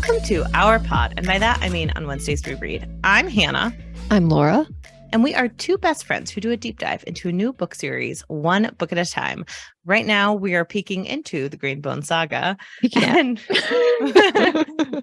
Welcome to our pod, and by that I mean on Wednesdays we read. I'm Hannah. I'm Laura. And we are two best friends who do a deep dive into a new book series, one book at a time. Right now, we are peeking into the Greenbone Saga. And,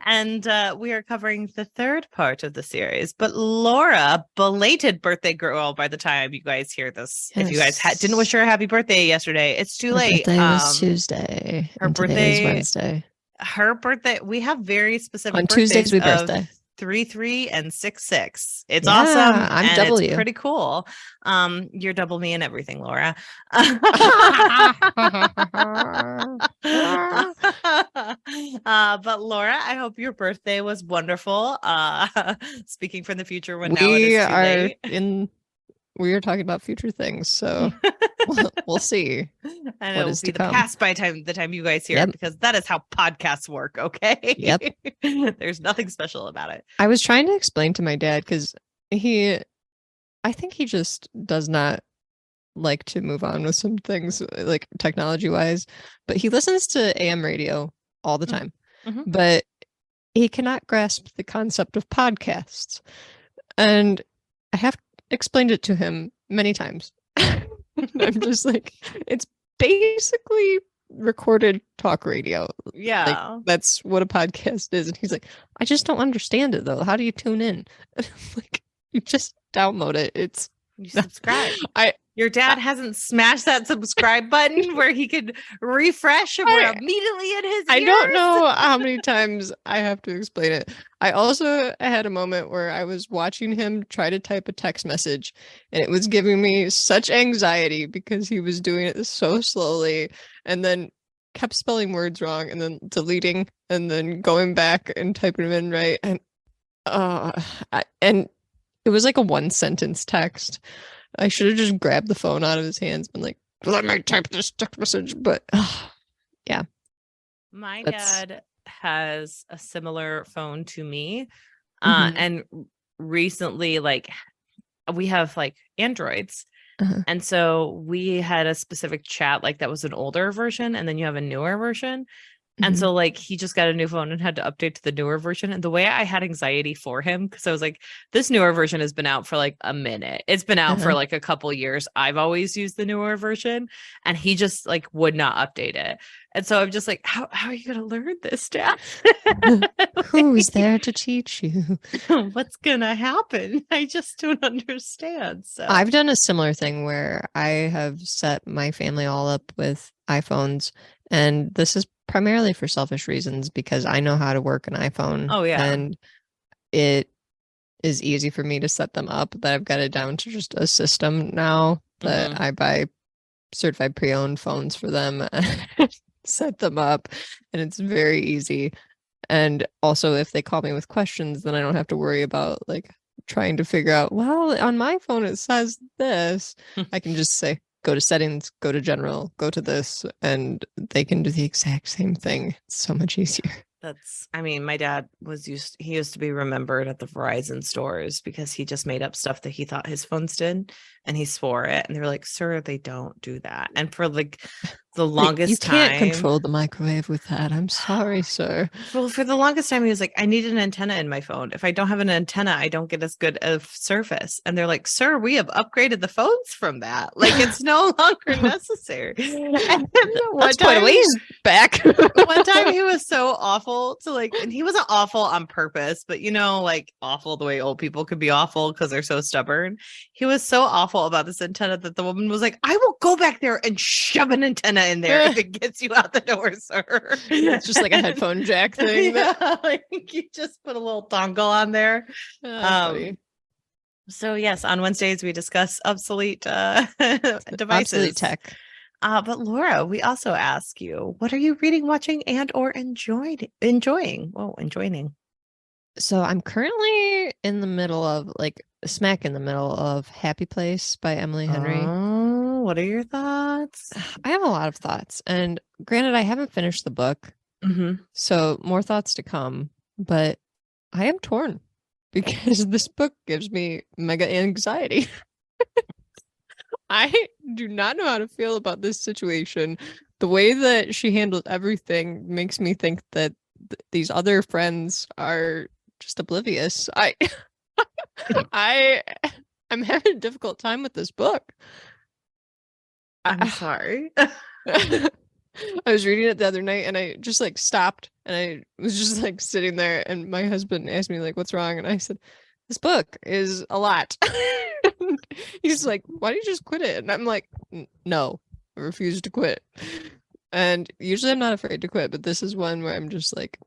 and we are covering the third part of the series. But Laura, belated birthday girl by the time you guys hear this. Yes. If you guys didn't wish her a happy birthday yesterday, it's too late. Her birthday was Tuesday. Her birthday is Wednesday. Her birthday, we have very specific on Tuesdays we birthday. 3-3 and 6-6. It's awesome. I'm and double it's you. Pretty cool. You're double me and everything, Laura. But Laura, I hope your birthday was wonderful. Speaking from the future, when now it is too late. We are talking about future things, so we'll see. And it will be the past by the time you guys hear it, because that is how podcasts work, okay? Yep. There's nothing special about it. I was trying to explain to my dad, because I think he just does not like to move on with some things, like technology-wise, but he listens to AM radio all the time. Mm-hmm. But he cannot grasp the concept of podcasts. And I have explained it to him many times. I'm just like, it's basically recorded talk radio. Yeah. Like, that's what a podcast is. And he's like, I just don't understand it though. How do you tune in? Like, you just download it. You subscribe. Your dad hasn't smashed that subscribe button where he could refresh and we're immediately in his ears. I don't know how many times I have to explain it. I also had a moment where I was watching him try to type a text message, and it was giving me such anxiety because he was doing it so slowly and then kept spelling words wrong and then deleting and then going back and typing them in right. And it was like a 1-sentence text. I should have just grabbed the phone out of his hands and been like, let me type this text message. But yeah. My dad has a similar phone to me. And recently, like, we have like Androids. And so we had a specific chat, like that was an older version. And then you have a newer version. And so like he just got a new phone and had to update to the newer version. And the way I had anxiety for him, because I was like, this newer version has been out for like a minute. It's been out for like a couple years. I've always used the newer version, and he just like would not update it. And so I'm just like, how are you going to learn this, Dad? Who's there to teach you? What's going to happen? I just don't understand. So I've done a similar thing where I have set my family all up with iPhones, and this is primarily for selfish reasons because I know how to work an iPhone. Oh, yeah. And it is easy for me to set them up, that I've got it down to just a system now that I buy certified pre-owned phones for them and set them up, and it's very easy. And also, if they call me with questions, then I don't have to worry about like trying to figure out, well, on my phone it says this. I can just say, go to settings, go to general, go to this, and they can do the exact same thing. It's so much easier. My dad he used to be remembered at the Verizon stores because he just made up stuff that he thought his phones did, and he swore it. And they were like, sir, they don't do that. And for like the longest time, you can't control the microwave with that. I'm sorry, sir. Well, for the longest time, he was like, I need an antenna in my phone. If I don't have an antenna, I don't get as good of service. And they're like, sir, we have upgraded the phones from that. Like, it's no longer necessary. And that's quite a ways back. One time he was so awful to like, and he wasn't awful on purpose, but like awful the way old people could be awful because they're so stubborn. He was so awful about this antenna that the woman was like, I will go back there and shove an antenna in there if it gets you out the door, sir. It's just like a headphone jack thing. Yeah, like you just put a little dongle on there. So yes, on Wednesdays we discuss obsolete devices, obsolete tech. But Laura, we also ask you, what are you reading, watching, and or enjoying? Whoa, enjoying. So I'm currently in the middle of smack in the middle of Happy Place by Emily Henry. Oh, what are your thoughts? I have a lot of thoughts, and granted, I haven't finished the book, so more thoughts to come. But I am torn because this book gives me mega anxiety. I do not know how to feel about this situation. The way that she handled everything makes me think that these other friends are just oblivious. I'm having a difficult time with this book. I'm sorry. I was reading it the other night and I just like stopped and I was just like sitting there and my husband asked me like, what's wrong? And I said, this book is a lot. He's like, why don't you just quit it? And I'm like, no, I refuse to quit. And usually I'm not afraid to quit, but this is one where I'm just like,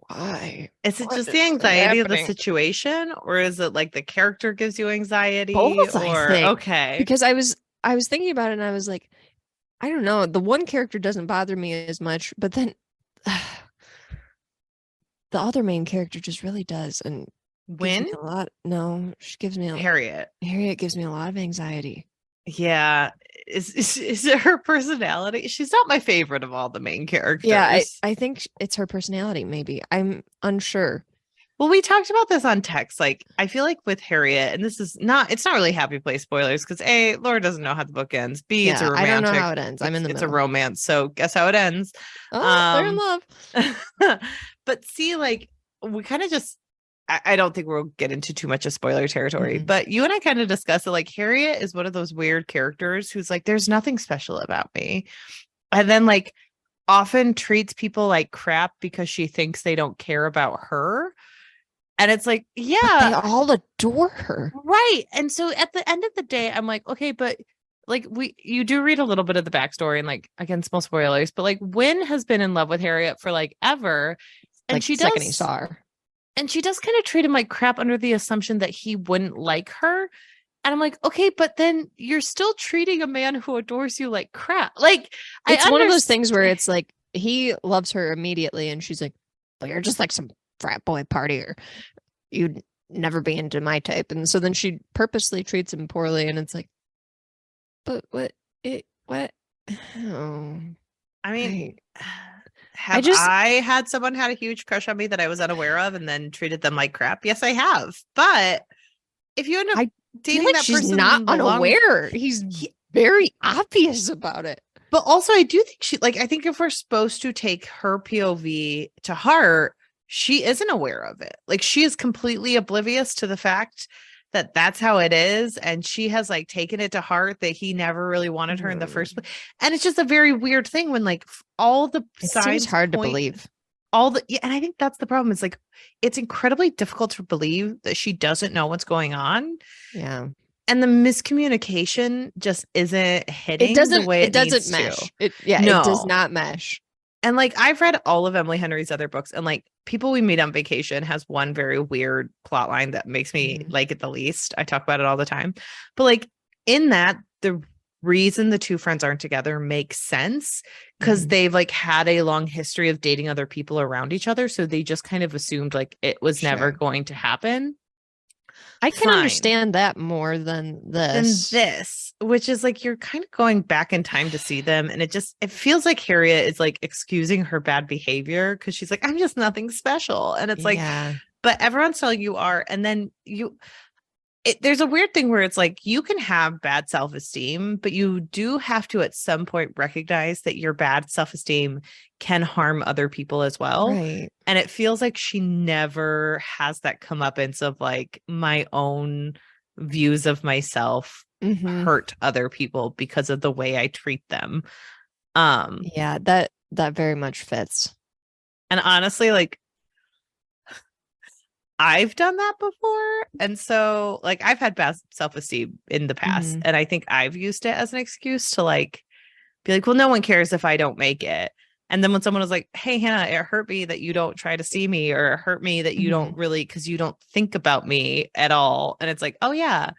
why? Is it What just is the anxiety of the happening? situation, or is it like the character gives you anxiety? Both, I Or think. okay. Because I was thinking about it and I was like, I don't know. The one character doesn't bother me as much, but then the other main character just really does. And gives me When? a lot. No, she gives me Harriet. Harriet gives me a lot of anxiety. Yeah. Is it her personality? She's not my favorite of all the main characters. Yeah, I think it's her personality, maybe. I'm unsure. Well, we talked about this on text. Like, I feel like with Harriet, and it's not really happy place spoilers because A, Laura doesn't know how the book ends. B, it's a romantic. I don't know how it ends. I'm in the middle. It's a romance. So guess how it ends. Oh, they're in love. But see, like, we kind of just, I don't think we'll get into too much of spoiler territory, but you and I kind of discussed it. Like, Harriet is one of those weird characters who's like, there's nothing special about me. And then, like, often treats people like crap because she thinks they don't care about her. And it's like, yeah, but they all adore her. Right. And so at the end of the day, I'm like, okay, but like you do read a little bit of the backstory and like, again, small spoilers, but like Wynn has been in love with Harriet for like ever. And like she second does, he saw her. And she does kind of treat him like crap under the assumption that he wouldn't like her. And I'm like, okay, but then you're still treating a man who adores you like crap. Like, it's one of those things where it's like he loves her immediately, and she's like, "Well, you're just like some frat boy partier. You'd never be into my type." And so then she purposely treats him poorly, and it's like, but what? Oh, I mean, I had someone had a huge crush on me that I was unaware of, and then treated them like crap? Yes, I have. But if you end up dating that she's person, not unaware. He's very obvious about it. But also, I do think I think if we're supposed to take her POV to heart, she isn't aware of it. Like, she is completely oblivious to the fact that that's how it is. And she has like taken it to heart that he never really wanted her in the first place. And it's just a very weird thing when like all the signs seems hard to believe. And I think that's the problem. It's like, it's incredibly difficult to believe that she doesn't know what's going on. Yeah. And the miscommunication just isn't hitting the way it doesn't mesh. It does not mesh. And like, I've read all of Emily Henry's other books, and like People We Meet on Vacation has one very weird plot line that makes me like it the least. I talk about it all the time. But like in that, the reason the two friends aren't together makes sense because they've like had a long history of dating other people around each other. So they just kind of assumed like it was never going to happen. I can understand that more than this. Which is like, you're kind of going back in time to see them. And it feels like Harriet is like excusing her bad behavior because she's like, I'm just nothing special. And it's like, but everyone's telling you are. And then there's a weird thing where it's like, you can have bad self-esteem, but you do have to at some point recognize that your bad self-esteem can harm other people as well. Right. And it feels like she never has that comeuppance of like, my own views of myself hurt other people because of the way I treat them. Yeah, that very much fits. And honestly, like, I've done that before. And so like, I've had bad self-esteem in the past. And I think I've used it as an excuse to like, be like, well, no one cares if I don't make it. And then when someone was like, hey, Hannah, it hurt me that you don't try to see me, or it hurt me that you don't really, because you don't think about me at all. And it's like, oh yeah,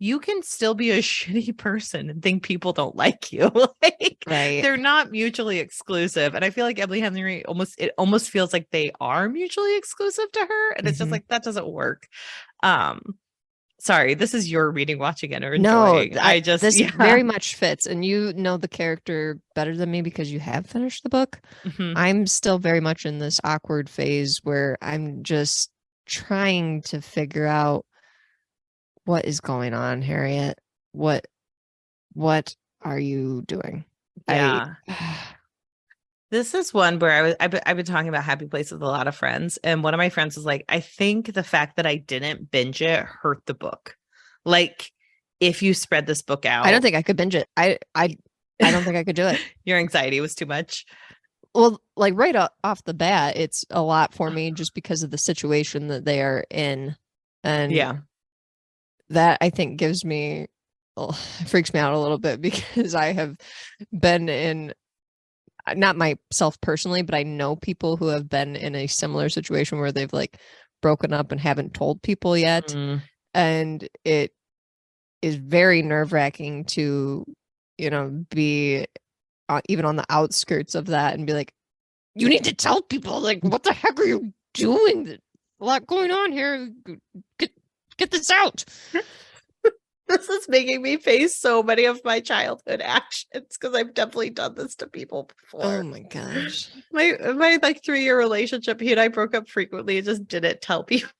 you can still be a shitty person and think people don't like you. Like, they're not mutually exclusive. And I feel like Emily Henry almost feels like they are mutually exclusive to her. And it's just like, that doesn't work. Sorry, this is your reading, watching, and enjoying. No, this very much fits. And you know the character better than me because you have finished the book. I'm still very much in this awkward phase where I'm just trying to figure out what is going on, Harriet. What are you doing? Yeah. This is one where I've been talking about Happy Place with a lot of friends, and one of my friends was like, I think the fact that I didn't binge it hurt the book. Like, if you spread this book out, I don't think I could binge it. I don't think I could do it. Your anxiety was too much. Well, like right off the bat, it's a lot for me just because of the situation that they are in. And yeah, that I think freaks me out a little bit because I have been in, not myself personally, but I know people who have been in a similar situation where they've like broken up and haven't told people yet. And it is very nerve-wracking to, be even on the outskirts of that and be like, you need to tell people, like, what the heck are you doing? There's a lot going on here. Get this out. This is making me face so many of my childhood actions because I've definitely done this to people before. Oh my gosh. My like 3-year relationship, he and I broke up frequently and just didn't tell people.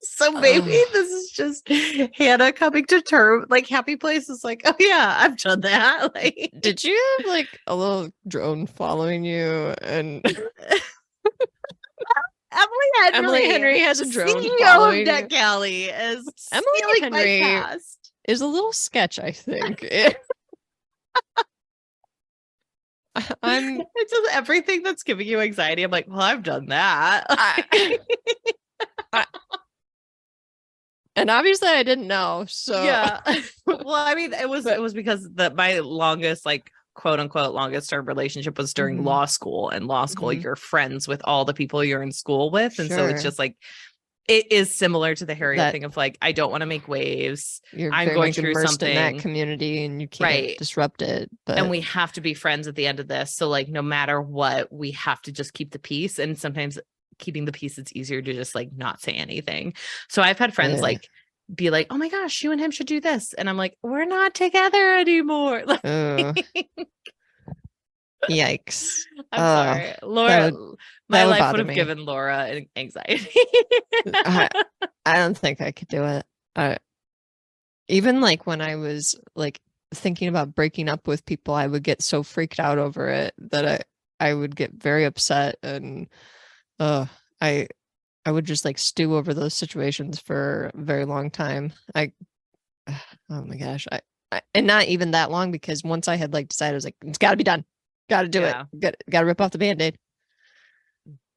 So maybe this is just Hannah coming to terms. Like Happy Place is like, oh yeah, I've done that. Like, did you have like a little drone following you? And Emily Henry has a drone CEO of NetGalley is Emily Henry is a little sketch, I think. It's just everything that's giving you anxiety. I'm like, well, I've done that. And obviously I didn't know. So yeah. Well, I mean, it was because my longest, like, quote unquote longest term relationship was during law school. And law school, you're friends with all the people you're in school with. And so it's just like, it is similar to the Harriet thing of like, I don't want to make waves. I'm going through something in that community and you can't disrupt it. But... And we have to be friends at the end of this. So like, no matter what, we have to just keep the peace. And sometimes keeping the peace, it's easier to just like not say anything. So I've had friends like be like, oh my gosh, you and him should do this. And I'm like, we're not together anymore. Yikes. I'm sorry. Laura, my life would have given Laura anxiety. I don't think I could do it. Even like when I was like thinking about breaking up with people, I would get so freaked out over it that I would get very upset, and I would just like stew over those situations for a very long time. Oh my gosh. And not even that long, because once I had like decided, I was like, it's gotta be done. Gotta do it. Gotta rip off the Band-Aid.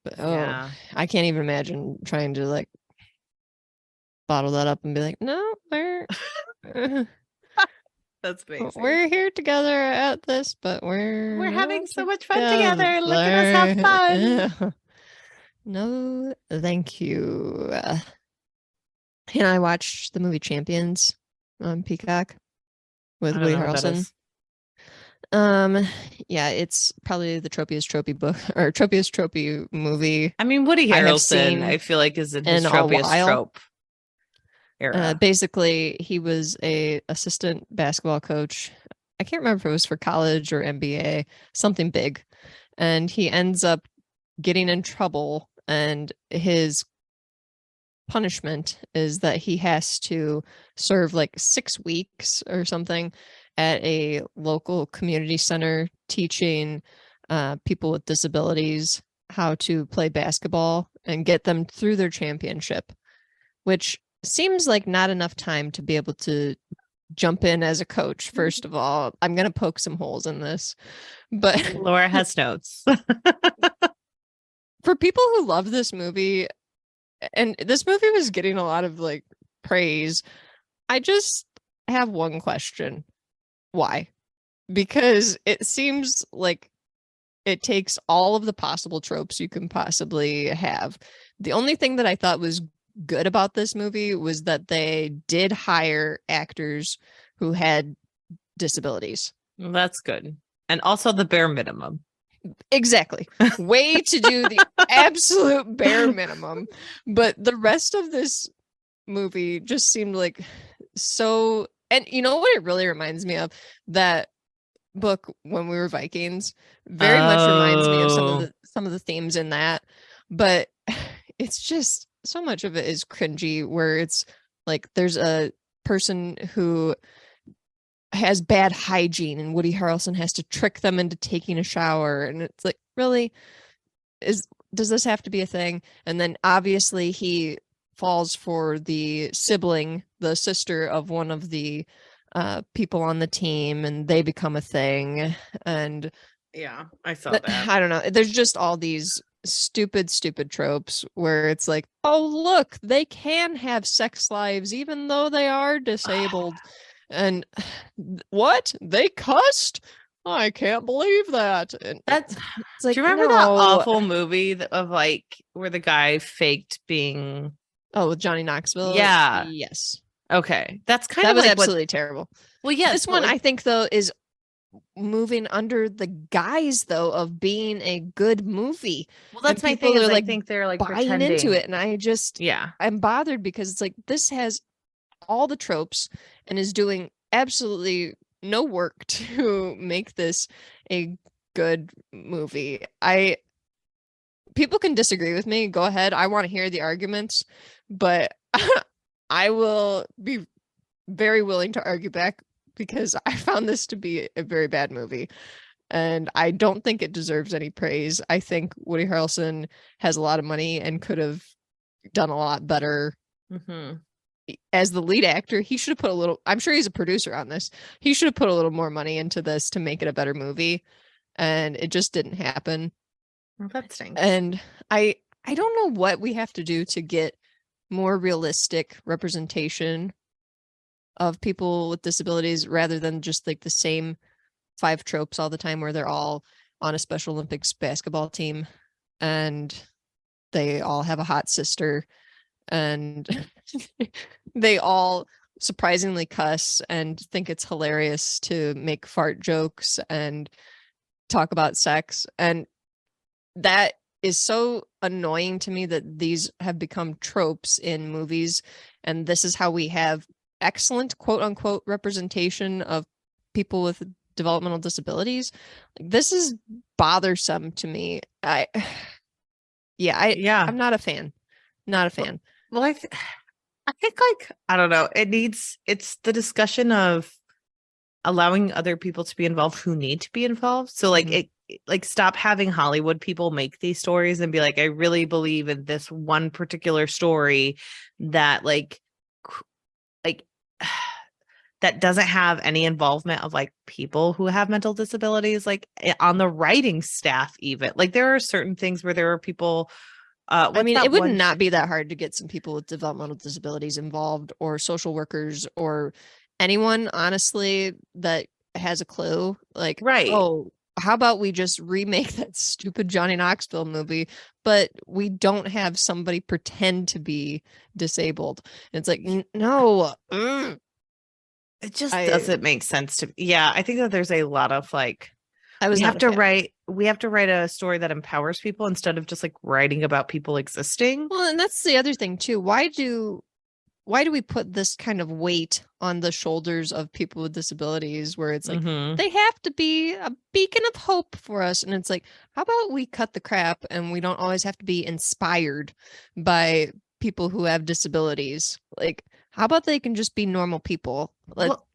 But I can't even imagine trying to like bottle that up and be like, no, we're that's amazing. We're here together at this, but we're having so much fun together. Look at us have fun. No, thank you. And I watched the movie Champions on Peacock with Woody Harrelson. Yeah, it's probably the tropiest tropey book or tropiest tropey movie. I mean, Woody Harrelson, I feel like, is in his tropiest trope era. Basically, he was a assistant basketball coach. I can't remember if it was for college or MBA, something big, and he ends up getting in trouble, and his punishment is that he has to serve like 6 weeks or something at a local community center teaching people with disabilities how to play basketball and get them through their championship, which seems like not enough time to be able to jump in as a coach. First of all, I'm going to poke some holes in this, but Laura has notes. For people who love this movie, and this movie was getting a lot of like praise, I just have one question. Why? Because it seems like it takes all of the possible tropes you can possibly have. The only thing that I thought was good about this movie was that they did hire actors who had disabilities. Well, that's good. And also the bare minimum. Exactly. Way to do the absolute bare minimum. But the rest of this movie just seemed like so. And you know what it really reminds me of? That book, When We Were Vikings, very much reminds me of some of the themes in that. But it's just so much of it is cringy, where it's like there's a person who has bad hygiene and Woody Harrelson has to trick them into taking a shower. And it's like, really? Does this have to be a thing? And then obviously he falls for the sibling, the sister of one of the people on the team, and they become a thing. And yeah, I saw that. I don't know. There's just all these stupid tropes where it's like, oh, look, they can have sex lives even though they are disabled. And what? They cussed? I can't believe that. And it's like, do you remember that awful movie of like where the guy faked being with Johnny Knoxville? Yeah. Yes. Okay. That's kind that of was like absolutely terrible. Well, yes. This one, I think, though, is moving under the guise, though, of being a good movie. Well, that's my thing. I think they're like buying pretending into it, and I just yeah, I'm bothered because it's like this has all the tropes and is doing absolutely no work to make this a good movie. People can disagree with me. Go ahead. I want to hear the arguments, but I will be very willing to argue back because I found this to be a very bad movie. And I don't think it deserves any praise. I think Woody Harrelson has a lot of money and could have done a lot better. Mm-hmm. As the lead actor, he should have put a little, I'm sure he's a producer on this. He should have put a little more money into this to make it a better movie. And it just didn't happen. Well, that stinks. And I don't know what we have to do to get more realistic representation of people with disabilities rather than just like the same 5 tropes all the time where they're all on a Special Olympics basketball team and they all have a hot sister and they all surprisingly cuss and think it's hilarious to make fart jokes and talk about sex. And that is so annoying to me that these have become tropes in movies. And this is how we have excellent quote unquote representation of people with developmental disabilities. This is bothersome to me. I'm not a fan. Not a fan. Well, I think like, I don't know. It's the discussion of allowing other people to be involved who need to be involved. So like stop having Hollywood people make these stories and be like, I really believe in this one particular story that like that doesn't have any involvement of like people who have mental disabilities, like on the writing staff, even like there are certain things where there are people. I mean, it would not be that hard to get some people with developmental disabilities involved or social workers or anyone, honestly, that has a clue. Like, right. Oh, how about we just remake that stupid Johnny Knoxville movie, but we don't have somebody pretend to be disabled. And it's like, no. It just doesn't make sense to me. Yeah, I think that there's a lot of like we have to write a story that empowers people instead of just like writing about people existing. Well, and that's the other thing too. Why do we put this kind of weight on the shoulders of people with disabilities where it's like they have to be a beacon of hope for us? And it's like, how about we cut the crap and we don't always have to be inspired by people who have disabilities? Like, how about they can just be normal people?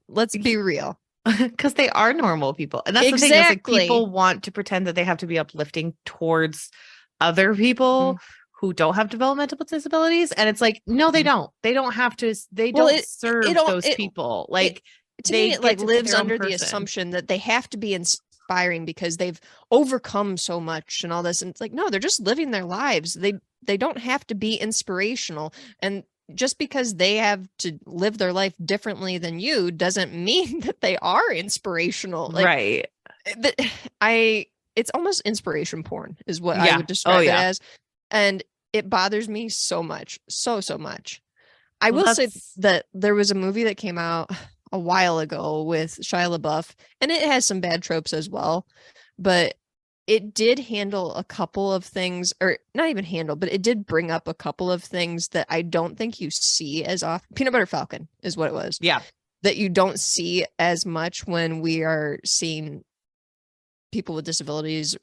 Let's be real. Because they are normal people. And that's the thing is like people want to pretend that they have to be uplifting towards other people who don't have developmental disabilities. And it's like, no, they don't. They don't have to. They don't serve those people. Like to me, it like lives under the assumption that they have to be inspiring because they've overcome so much and all this. And it's like, no, they're just living their lives. They don't have to be inspirational. And just because they have to live their life differently than you doesn't mean that they are inspirational. Like, right. It's almost inspiration porn is what I would describe it as. And it bothers me so much. So much. I will say that there was a movie that came out a while ago with Shia LaBeouf, and it has some bad tropes as well, but it did handle a couple of things, or not even handle, but it did bring up a couple of things that I don't think you see as often. Peanut Butter Falcon is what it was. Yeah. That you don't see as much when we are seeing people with disabilities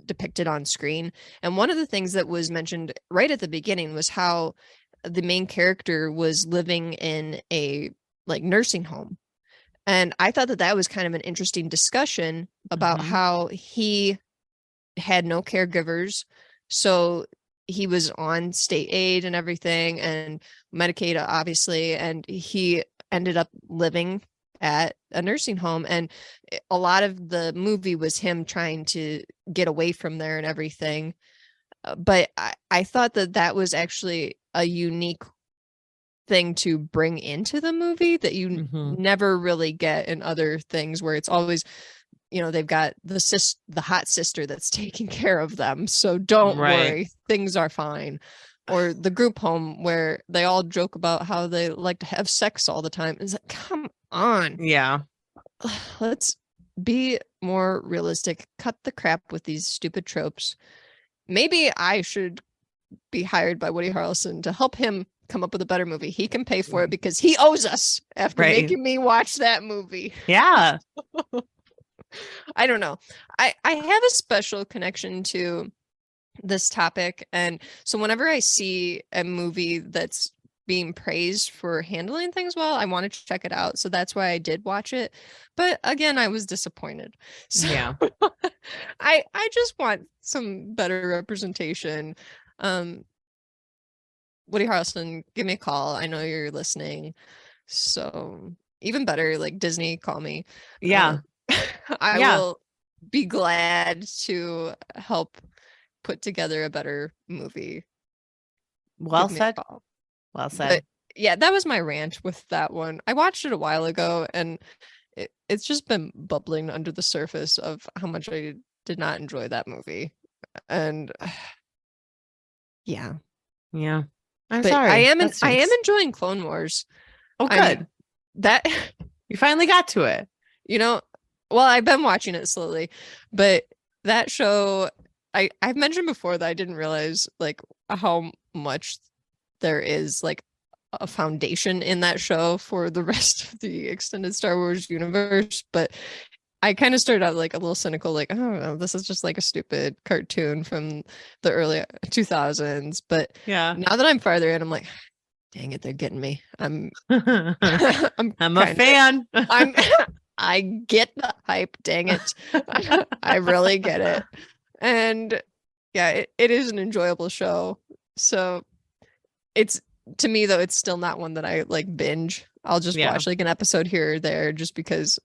depicted on screen. And one of the things that was mentioned right at the beginning was how the main character was living in a like nursing home. And I thought that was kind of an interesting discussion about how he had no caregivers. So he was on state aid and everything, and Medicaid, obviously. And he ended up living at a nursing home. And a lot of the movie was him trying to get away from there and everything. But I thought that was actually a unique thing to bring into the movie that you never really get in other things, where it's always, they've got the hot sister that's taking care of them, so don't worry, things are fine. Or the group home where they all joke about how they like to have sex all the time. It's like, come on. Yeah. Let's be more realistic. Cut the crap with these stupid tropes. Maybe I should be hired by Woody Harrelson to help him come up with a better movie. He can pay for it because he owes us after making me watch that movie. Yeah. I don't know. I have a special connection to this topic. And so whenever I see a movie that's being praised for handling things well, I want to check it out. So that's why I did watch it. But again, I was disappointed. So yeah. I just want some better representation. Woody Harrelson, give me a call. I know you're listening. So even better, like Disney, call me. Yeah. I will be glad to help put together a better movie. Well said. Well said. But yeah, that was my rant with that one. I watched it a while ago, and it's just been bubbling under the surface of how much I did not enjoy that movie. And yeah. I'm sorry. I am enjoying Clone Wars. Oh, good. That you finally got to it. Well, I've been watching it slowly, but that show, I've mentioned before that I didn't realize like how much there is like a foundation in that show for the rest of the extended Star Wars universe. But I kind of started out like a little cynical, like, oh, this is just like a stupid cartoon from the early 2000s. But yeah, now that I'm farther in, I'm like, dang it, they're getting me. I'm I'm a fan. I get the hype. Dang it. I really get it. And yeah, it is an enjoyable show. So it's, to me though, it's still not one that I like binge. I'll just watch like an episode here or there just because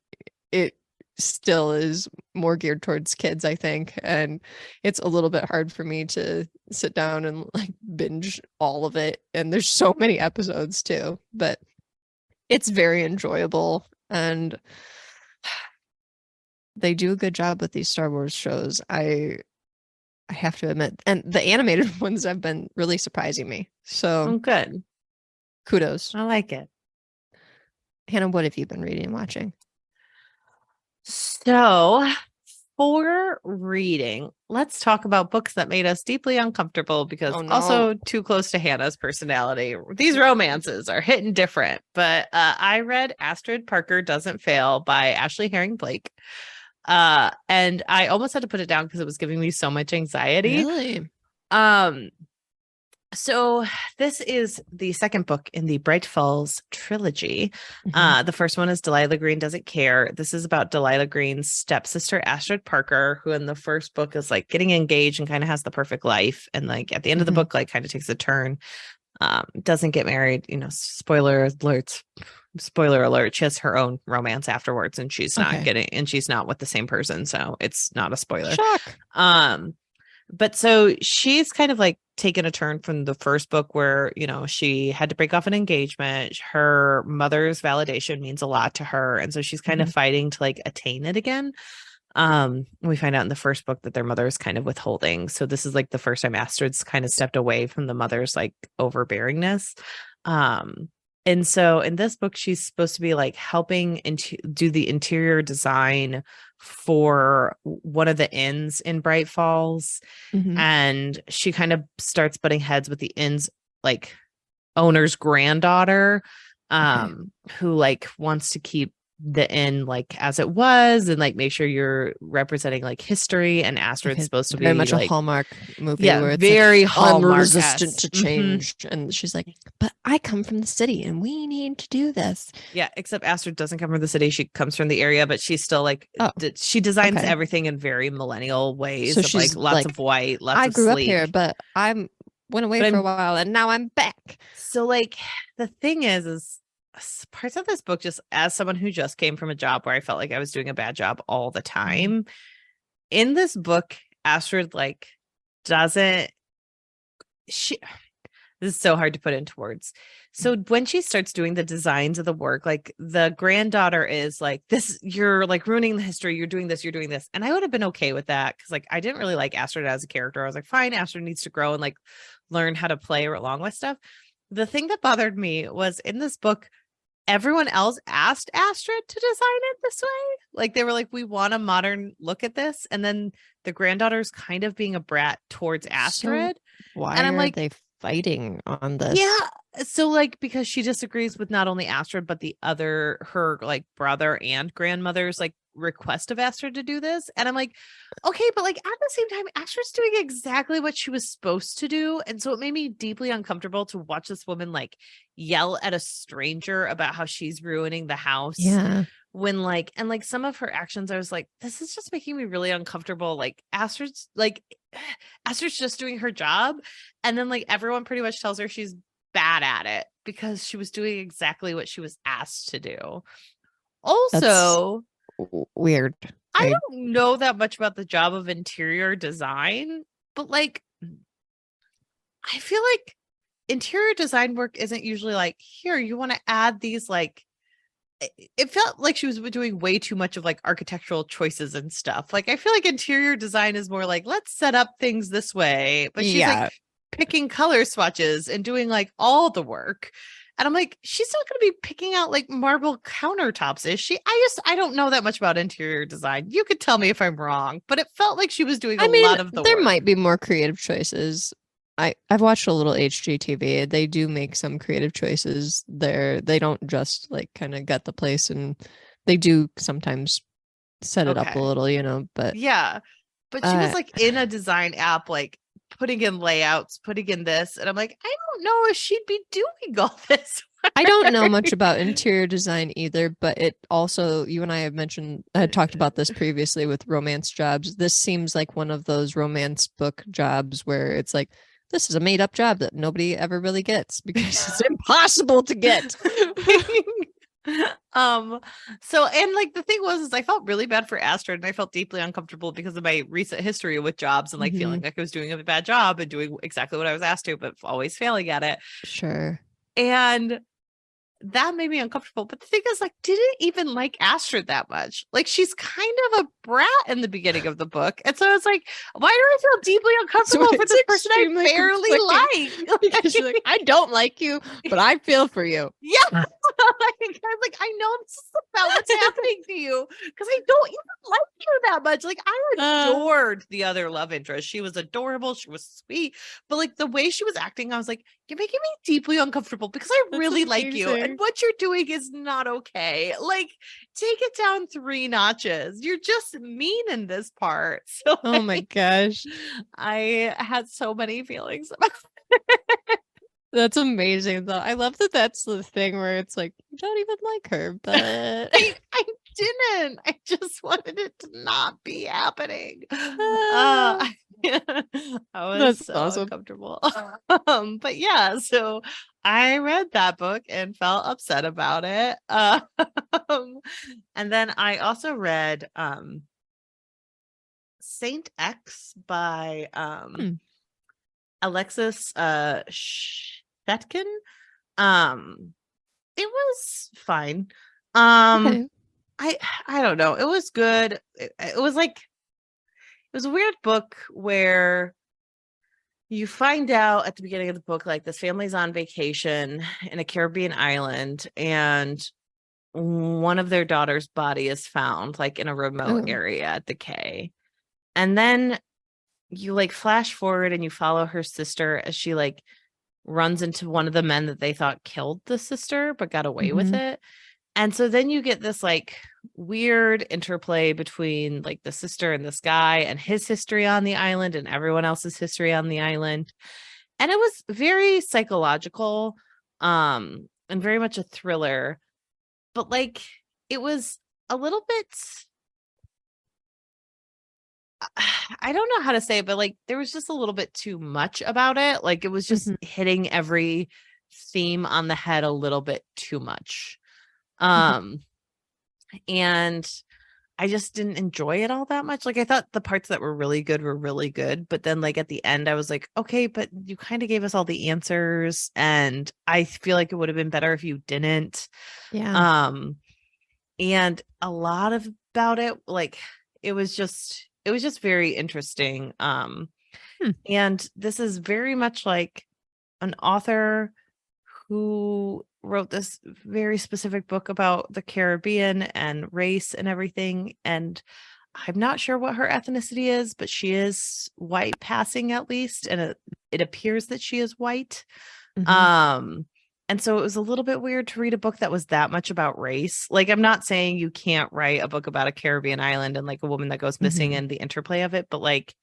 it still is more geared towards kids, I think. And it's a little bit hard for me to sit down and like binge all of it. And there's so many episodes too, but it's very enjoyable. And they do a good job with these Star Wars shows. I have to admit, and the animated ones have been really surprising me. So good. Kudos. I like it. Hannah, what have you been reading and watching? So for reading, let's talk about books that made us deeply uncomfortable because also too close to Hannah's personality. These romances are hitting different, but I read Astrid Parker Doesn't Fail by Ashley Herring Blake. And I almost had to put it down because it was giving me so much anxiety. Really? So this is the second book in the Bright Falls trilogy. The first one is Delilah Green Doesn't Care. This is about Delilah Green's stepsister, Astrid Parker, who in the first book is like getting engaged and kind of has the perfect life. And like at the end of the book, like kind of takes a turn, doesn't get married, spoiler alert, she has her own romance afterwards and she's not with the same person. So it's not a spoiler. Shock. But so she's kind of like taken a turn from the first book where, she had to break off an engagement. Her mother's validation means a lot to her. And so she's kind of fighting to like attain it again. We find out in the first book that their mother is kind of withholding. So this is like the first time Astrid's kind of stepped away from the mother's like overbearingness. And so in this book, she's supposed to be like helping do the interior design for one of the inns in Bright Falls. And she kind of starts butting heads with the inn's like owner's granddaughter, who like wants to keep the inn like as it was, and like make sure you're representing like history. And Astrid's supposed to be very much like a Hallmark movie, yeah, where it's very like, I'm Hallmark resistant to change, and she's like, but I come from the city and we need to do this. Yeah, except Astrid doesn't come from the city. She comes from the area, but she's still like she designs everything in very millennial ways, so of she's like lots of white, lots I of grew sleek. up here, but I'm went away for a while and now I'm back. So like the thing is parts of this book, just as someone who just came from a job where I felt like I was doing a bad job all the time, in this book, Astrid like doesn't this is so hard to put into words. So when she starts doing the designs of the work, like the granddaughter is like, this, you're like ruining the history. You're doing this, you're doing this. And I would have been okay with that. Cause like, I didn't really like Astrid as a character. I was like, fine, Astrid needs to grow and like learn how to play along with stuff. The thing that bothered me was in this book, everyone else asked Astrid to design it this way. Like they were like, we want a modern look at this. And then the granddaughter's kind of being a brat towards Astrid. So why and I'm like, they fighting on this? Yeah. So like, because she disagrees with not only Astrid, but her like brother and grandmother's like request of Astrid to do this. And I'm like, okay, but like at the same time, Astrid's doing exactly what she was supposed to do. And so it made me deeply uncomfortable to watch this woman like yell at a stranger about how she's ruining the house. Yeah. When like, and like some of her actions, I was like, this is just making me really uncomfortable. Like Astrid's just doing her job. And then like everyone pretty much tells her she's bad at it because she was doing exactly what she was asked to do. Also, that's weird. I don't know that much about the job of interior design, but like, I feel like interior design work isn't usually like, here, you want to add these like, it felt like she was doing way too much of like architectural choices and stuff. Like, I feel like interior design is more like, let's set up things this way. But she's like picking color swatches and doing like all the work. And I'm like, she's not going to be picking out like marble countertops, is she? I don't know that much about interior design. You could tell me if I'm wrong, but it felt like she was doing a lot of the work. There might be more creative choices. I've watched a little HGTV. They do make some creative choices there. They don't just like kind of gut the place, and they do sometimes set it up a little, but yeah. But she was like in a design app, like putting in layouts, putting in this. And I'm like, I don't know if she'd be doing all this. I don't know much about interior design either, but it also, you and I had talked about this previously with romance jobs. This seems like one of those romance book jobs where it's like, this is a made up job that nobody ever really gets because it's impossible to get. So, and like the thing was I felt really bad for Astrid, and I felt deeply uncomfortable because of my recent history with jobs and like feeling like I was doing a bad job and doing exactly what I was asked to, but always failing at it. Sure. And that made me uncomfortable. But the thing is, like, didn't even like Astrid that much. Like, she's kind of a brat in the beginning of the book. And so I was like, why do I feel deeply uncomfortable for this person I barely like? Because you're like, I don't like you, but I feel for you. Yeah. I'm like, I know this is about what's happening to you because I don't even like you that much. Like, I adored the other love interest. She was adorable. She was sweet. But like the way she was acting, I was like, you're making me deeply uncomfortable because I really like you. And what you're doing is not okay. Like, take it down 3 notches. You're just mean in this part. So oh my gosh. I had so many feelings about it. That's amazing though. I love that that's the thing where it's like, you don't even like her, but I didn't. I just wanted it to not be happening. I was so awesome. Uncomfortable. But yeah, so I read that book and felt upset about it. And then I also read Saint X by Alexis Schaitkin. It was fine. Okay. I don't know. It was good. It was like, it was a weird book where you find out at the beginning of the book, like this family's on vacation in a Caribbean island, and one of their daughter's body is found like in a remote area at the Cay. And then you like flash forward and you follow her sister as she like runs into one of the men that they thought killed the sister, but got away with it. And so then you get this like weird interplay between like the sister and this guy and his history on the island and everyone else's history on the island. And it was very psychological, and very much a thriller, but like it was a little bit, I don't know how to say it, but like there was just a little bit too much about it. Like it was just hitting every theme on the head a little bit too much. And I just didn't enjoy it all that much. Like I thought the parts that were really good, but then like at the end I was like, okay, but you kind of gave us all the answers and I feel like it would have been better if you didn't. Yeah. And a lot of about it, like it was just very interesting. And this is very much like an author who wrote this very specific book about the Caribbean and race and everything. And I'm not sure what her ethnicity is, but she is white passing at least. And it appears that she is white. And so it was a little bit weird to read a book that was that much about race. Like, I'm not saying you can't write a book about a Caribbean island and like a woman that goes missing and the interplay of it, but like,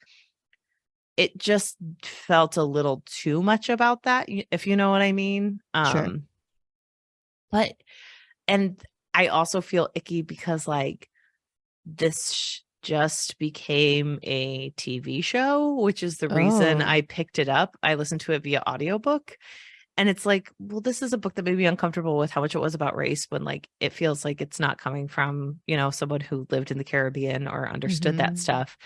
it just felt a little too much about that, if you know what I mean. Sure. But, and I also feel icky because like this just became a TV show, which is the reason I picked it up. I listened to it via audiobook. And it's like, well, this is a book that made me uncomfortable with how much it was about race when like it feels like it's not coming from, you know, someone who lived in the Caribbean or understood that stuff.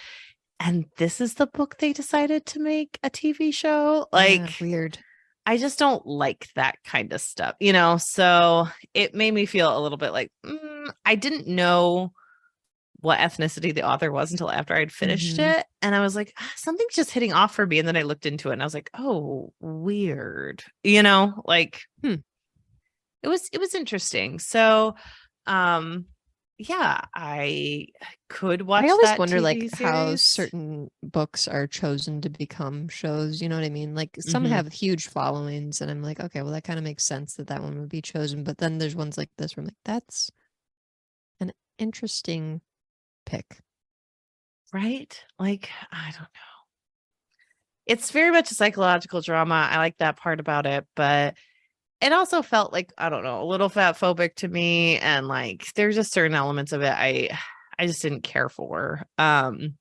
And this is the book they decided to make a TV show. Like, weird. I just don't like that kind of stuff, you know? So it made me feel a little bit like, I didn't know what ethnicity the author was until after I'd finished it. And I was like, something's just hitting off for me. And then I looked into it and I was like, oh, weird. You know, like it was interesting. So yeah, I could watch. I always that wonder TV like series. how certain books are chosen to become shows. You know what I mean? Like some have huge followings and I'm like, okay, well that kind of makes sense that one would be chosen. But then there's ones like this where I'm like, that's an interesting pick, right? Like, I don't know. It's very much a psychological drama. I like that part about it, but it also felt like, I don't know, a little fat phobic to me. And like, there's just certain elements of it I just didn't care for. And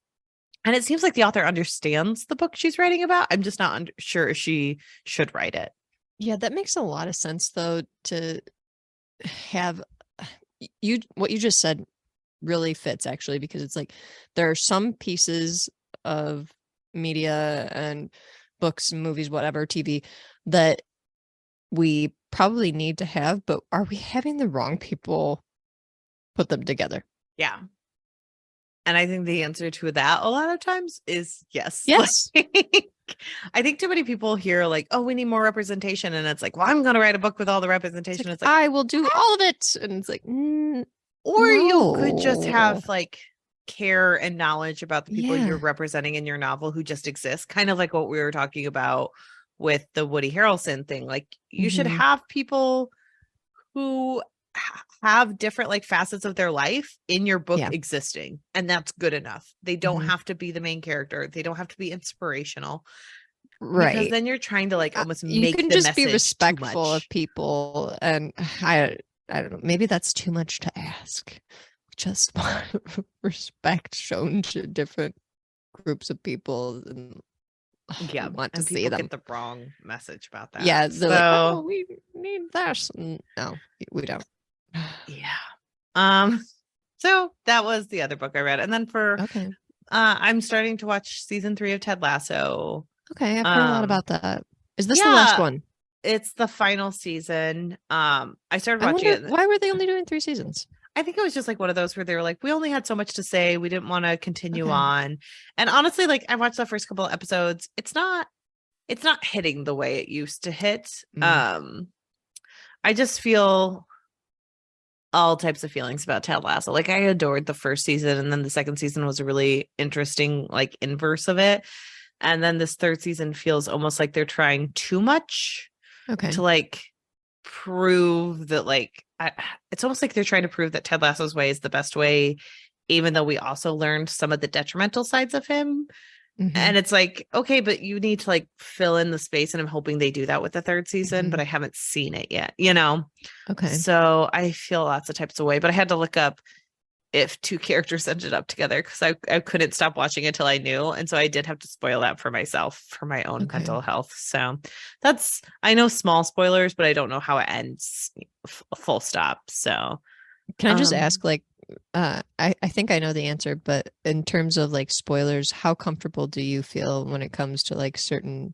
it seems like the author understands the book she's writing about. I'm just not sure if she should write it. Yeah, that makes a lot of sense though, to have what you just said really fits actually, because it's like there are some pieces of media and books, movies, whatever, TV that we probably need to have, but are we having the wrong people put them together? Yeah. And I think the answer to that a lot of times is yes. Yes. Like, I think too many people hear like, oh, we need more representation. And it's like, well, I'm going to write a book with all the representation. It's like, I will do all of it. And it's like, or you could just have like care and knowledge about the people you're Yeah. representing in your novel who just exist. Kind of like what we were talking about with the Woody Harrelson thing. Like you should have people who have different like facets of their life in your book existing, and that's good enough. They don't have to be the main character. They don't have to be inspirational, right? Because then you're trying to like almost you make can the just be message respectful of people, and I don't know, maybe that's too much to ask. Just want respect shown to different groups of people, and want to see them get the wrong message about that. Yeah, they're like, oh, we need this. No, we don't. Yeah. So that was the other book I read, and then for I'm starting to watch season 3 of Ted Lasso. Okay, I've heard a lot about that. Is this the last one? It's the final season. I started watching it. Why were they only doing 3 seasons? I think it was just like one of those where they were like, we only had so much to say. We didn't want to continue on. And honestly, like I watched the first couple of episodes. It's not hitting the way it used to hit. I just feel all types of feelings about Ted Lasso. Like I adored the first season, and then the second season was a really interesting like inverse of it. And then this third season feels almost like they're trying too much to like prove that like it's almost like they're trying to prove that Ted Lasso's way is the best way, even though we also learned some of the detrimental sides of him. And it's like, okay, but you need to like fill in the space. And I'm hoping they do that with the third season, but I haven't seen it yet, Okay. So I feel lots of types of way, but I had to look up if two characters ended up together because I couldn't stop watching it till I knew. And so I did have to spoil that for myself for my own mental health. So I know small spoilers, but I don't know how it ends full stop. So can I just ask, like, I think I know the answer, but in terms of like spoilers, how comfortable do you feel when it comes to like certain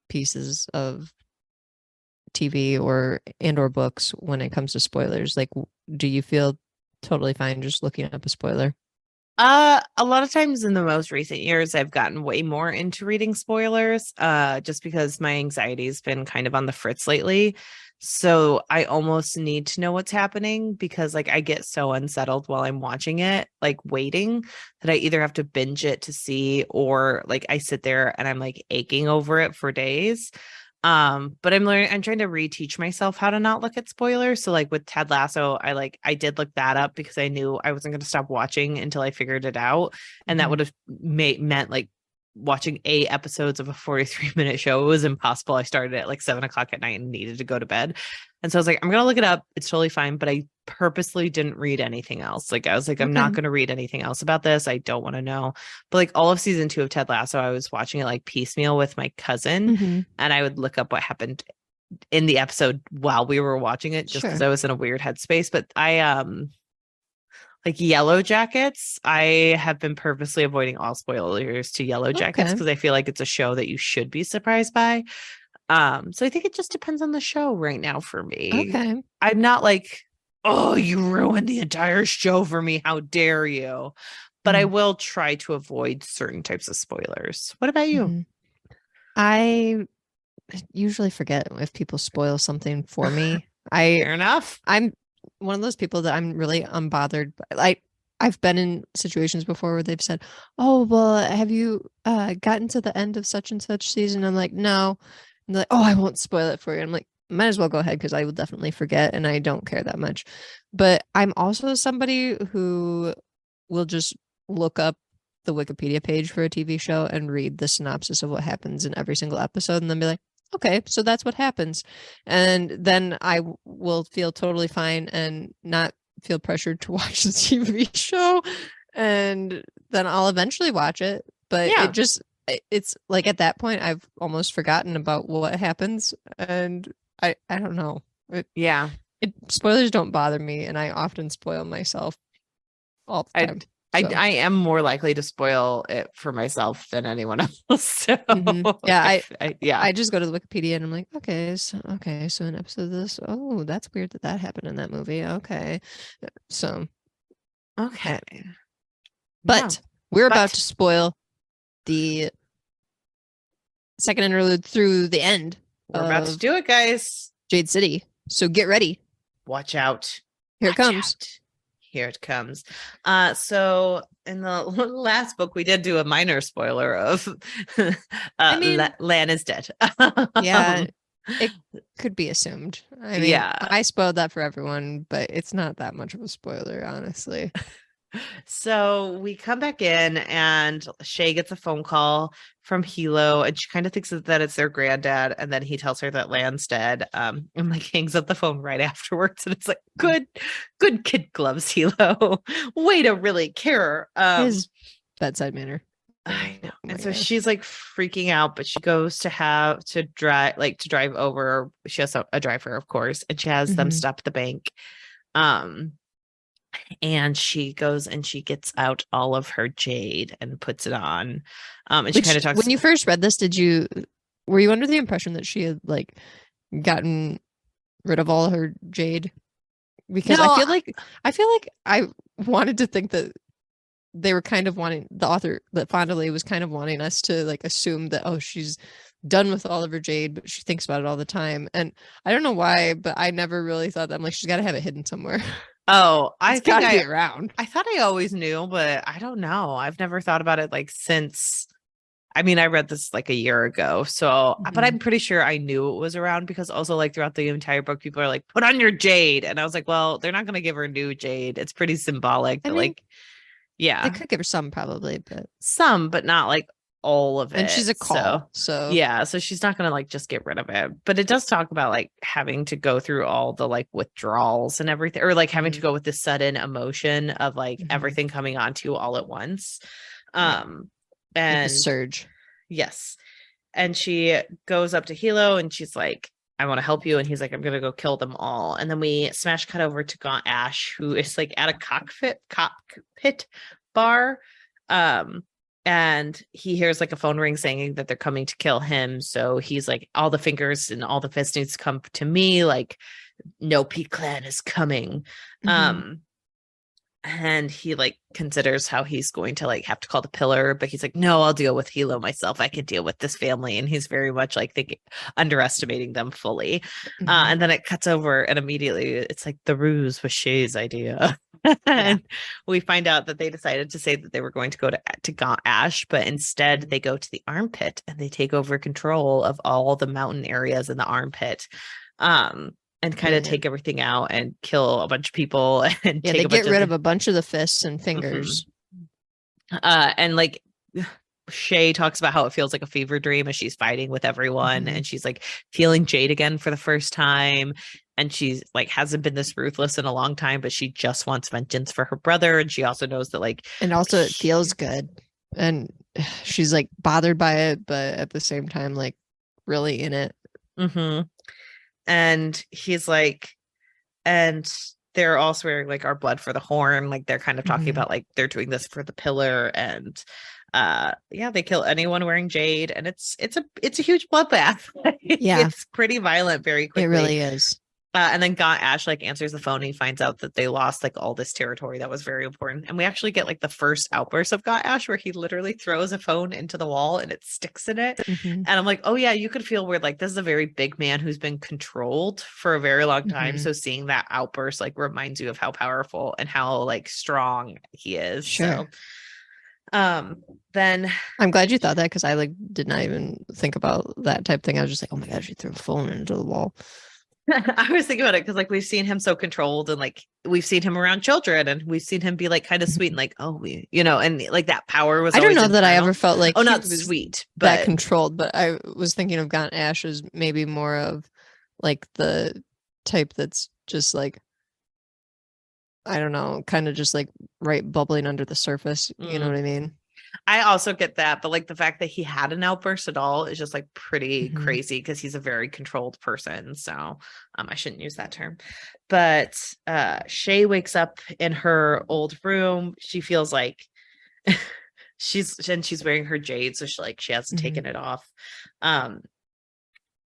pieces of TV or books when it comes to spoilers? Like, do you feel totally fine just looking up a spoiler? A lot of times in the most recent years, I've gotten way more into reading spoilers, just because my anxiety has been kind of on the fritz lately. So I almost need to know what's happening because like I get so unsettled while I'm watching it, like waiting, that I either have to binge it to see, or like I sit there and I'm like aching over it for days. But I'm trying to reteach myself how to not look at spoilers. So like with Ted Lasso, I did look that up because I knew I wasn't going to stop watching until I figured it out. And that would have meant like watching 8 episodes of a 43-minute show. It was impossible. I started at like 7:00 at night and needed to go to bed. And so I was like, I'm going to look it up. It's totally fine. But I purposely didn't read anything else. Like I was like, I'm not going to read anything else about this. I don't want to know. But like all of season 2 of Ted Lasso, I was watching it like piecemeal with my cousin, and I would look up what happened in the episode while we were watching it, just because I was in a weird headspace. But I like YellowJackets, I have been purposely avoiding all spoilers to YellowJackets because I feel like it's a show that you should be surprised by. So I think it just depends on the show right now for me. Okay. I'm not like, oh, you ruined the entire show for me. How dare you? But I will try to avoid certain types of spoilers. What about you? I usually forget if people spoil something for me. Fair enough. I'm one of those people that I'm really unbothered. Like I've been in situations before where they've said, "Oh, well, have you gotten to the end of such and such season?" I'm like, "No." And they're like, "Oh, I won't spoil it for you." I'm like, might as well go ahead because I will definitely forget and I don't care that much. But I'm also somebody who will just look up the Wikipedia page for a TV show and read the synopsis of what happens in every single episode and then be like, okay, so that's what happens. And then I will feel totally fine and not feel pressured to watch the TV show. And then I'll eventually watch it. But it's like at that point, I've almost forgotten about what happens. And I don't know. Spoilers don't bother me. And I often spoil myself all the time. I am more likely to spoil it for myself than anyone else. So I just go to the Wikipedia and I'm like, okay, so an episode of this. Oh, that's weird that happened in that movie. Okay, so okay, but we're about to spoil the second interlude through the end. We're about to do it, guys. Jade City. So get ready. Watch out. Here it comes. Here it comes. So in the last book, we did do a minor spoiler of Lan is dead. Yeah, it could be assumed. I mean, I spoiled that for everyone, but it's not that much of a spoiler, honestly. So we come back in and Shay gets a phone call from Hilo and she kind of thinks that it's their granddad. And then he tells her that Lan's dead, and like hangs up the phone right afterwards. And it's like, good kid gloves, Hilo. Way to really care. His bedside manner. I know. And so she's like freaking out, but she goes to drive over. She has a driver, of course, and she has them stop at the bank. And she goes and she gets out all of her jade and puts it on. And she kind of talks. When you first read this, were you under the impression that she had like gotten rid of all her jade? Because I feel like I wanted to think that they were kind of wanting the author, that Fonda was kind of wanting us to like assume that, oh, she's done with all of her jade, but she thinks about it all the time. And I don't know why, but I never really thought that. I'm like, she's got to have it hidden somewhere. Oh, I think be around. I thought I always knew, but I don't know. I've never thought about it like since I mean, I read this like a year ago, so but I'm pretty sure I knew it was around because also like throughout the entire book, people are like, "Put on your jade," and I was like, "Well, they're not going to give her new jade. It's pretty symbolic." But like, yeah, they could give her some probably, but some, but not like all of it. And she's a call, so yeah, so she's not going to like just get rid of it. But it does talk about like having to go through all the like withdrawals and everything, or like having to go with this sudden emotion of like everything coming onto you all at once. And like the surge. Yes. And she goes up to Hilo and she's like, I want to help you. And he's like, I'm going to go kill them all. And then we smash cut over to Gaunt Ash, who is like at a cockpit bar. And he hears like a phone ring saying that they're coming to kill him. So he's like, all the fingers and all the fists needs to come to me. Like, no P clan is coming. And he like considers how he's going to like have to call the pillar, but he's like, no, I'll deal with Hilo myself. I can deal with this family. And he's very much like underestimating them fully. And then it cuts over and immediately it's like the ruse was Shay's idea. And we find out that they decided to say that they were going to go to Gaunt Ash, but instead they go to the armpit and they take over control of all the mountain areas in the armpit. And kind of take everything out and kill a bunch of people and they get rid of a bunch of the fists and fingers. And like Shay talks about how it feels like a fever dream as she's fighting with everyone and she's like feeling Jade again for the first time. And she's like hasn't been this ruthless in a long time, but she just wants vengeance for her brother. And she also knows that like and also it feels good. And she's like bothered by it, but at the same time, like really in it. And he's like, and they're all swearing like our blood for the horn. Like they're kind of talking about like they're doing this for the pillar. And they kill anyone wearing jade. And it's a huge bloodbath. It's pretty violent very quickly. It really is. And then Gaunt Ash like answers the phone and he finds out that they lost like all this territory that was very important. And we actually get like the first outburst of Gaunt Ash where he literally throws a phone into the wall and it sticks in it. And I'm like, oh yeah, you could feel where like this is a very big man who's been controlled for a very long time. So seeing that outburst like reminds you of how powerful and how like strong he is. Sure. So then I'm glad you thought that because I like did not even think about that type of thing. I was just like, oh my god, she threw a phone into the wall. I was thinking about it because like we've seen him so controlled and like we've seen him around children and we've seen him be like kind of sweet and like and like that power was I don't know that I ever felt like not sweet but that controlled, but I was thinking of Gaunt Ash as maybe more of like the type that's just like I don't know, kind of just like right bubbling under the surface, you know what I mean? I also get that, but like the fact that he had an outburst at all is just like pretty crazy because he's a very controlled person. So I shouldn't use that term. But Shay wakes up in her old room. She feels like she's wearing her jade, so she hasn't taken it off.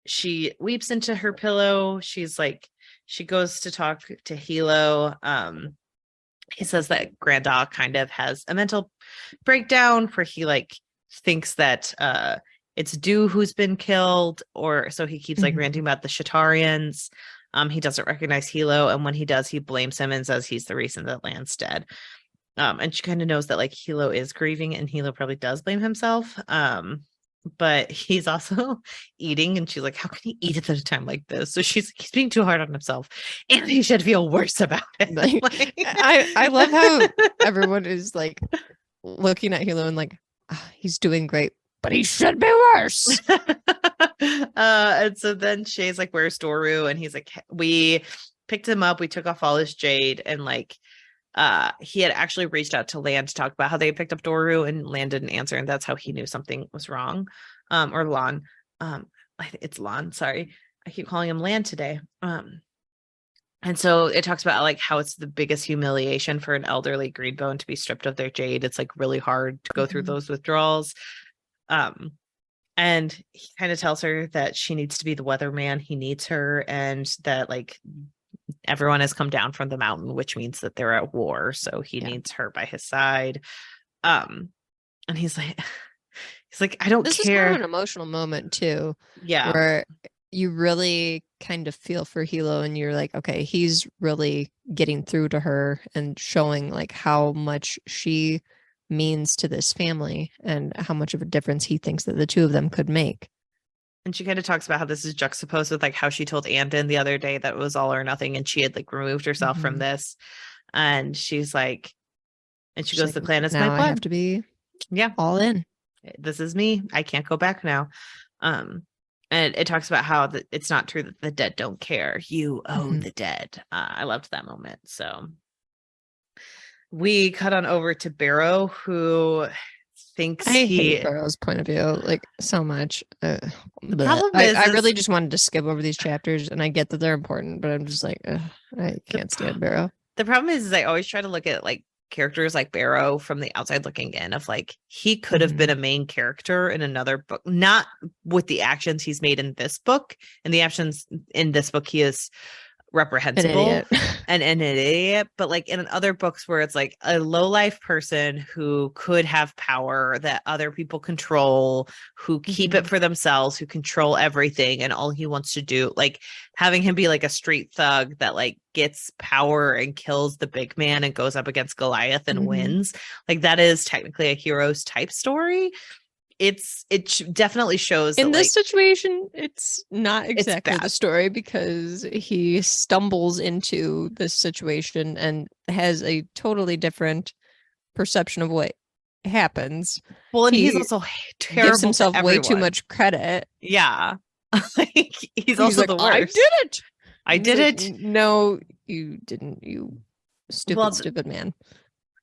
She weeps into her pillow. She's like she goes to talk to Hilo. He says that Grandad kind of has a mental breakdown where he like thinks that it's Dew who's been killed, or so he keeps like ranting about the Shatarians. He doesn't recognize Hilo, and when he does, he blames him and says he's the reason that Land's dead. And she kind of knows that like Hilo is grieving, and Hilo probably does blame himself. But he's also eating, and she's like, how can he eat at a time like this? So he's being too hard on himself and he should feel worse about it. I love how everyone is like looking at Hilo and like he's doing great, but he should be worse. And so then Shay's like, where's Doru? And he's like, we picked him up, we took off all his jade, and like he had actually reached out to Lan to talk about how they picked up Doru, and Lan didn't answer, and that's how he knew something was wrong. Or Lan. It's Lan, sorry. I keep calling him Lan today. And so it talks about like how it's the biggest humiliation for an elderly greenbone to be stripped of their jade. It's like really hard to go through those withdrawals. And he kind of tells her that she needs to be the weatherman. He needs her, and that like everyone has come down from the mountain, which means that they're at war. So he needs her by his side. And he's like, I don't care. This is kind of an emotional moment too. Yeah. Where you really kind of feel for Hilo, and you're like, okay, he's really getting through to her and showing like how much she means to this family and how much of a difference he thinks that the two of them could make. And she kind of talks about how this is juxtaposed with like how she told Andon the other day that it was all or nothing, and she had like removed herself from this. And she's like, and she goes, the clan is my blood. I have to be all in. This is me. I can't go back now. And it talks about how it's not true that the dead don't care. You owe the dead. I loved that moment. So we cut on over to Barrow, who thinks I hate Barrow's point of view like so much. The problem is, I really just wanted to skip over these chapters, and I get that they're important, but I'm just like, I can't stand Barrow. The problem is I always try to look at like characters like Barrow from the outside looking in, of like he could have been a main character in another book, not with the actions he's made in this book. And the actions in this book, he is reprehensible and an idiot, but like in other books where it's like a low life person who could have power that other people control, who keep it for themselves, who control everything, and all he wants to do, like having him be like a street thug that like gets power and kills the big man and goes up against Goliath and wins, like that is technically a hero's type story. It definitely shows in this situation it's not exactly the story, because he stumbles into this situation and has a totally different perception of what happens. Well, and he's also terrible, gives himself way too much credit. Like he's also like, the worst. I did it. No, you didn't, you stupid man.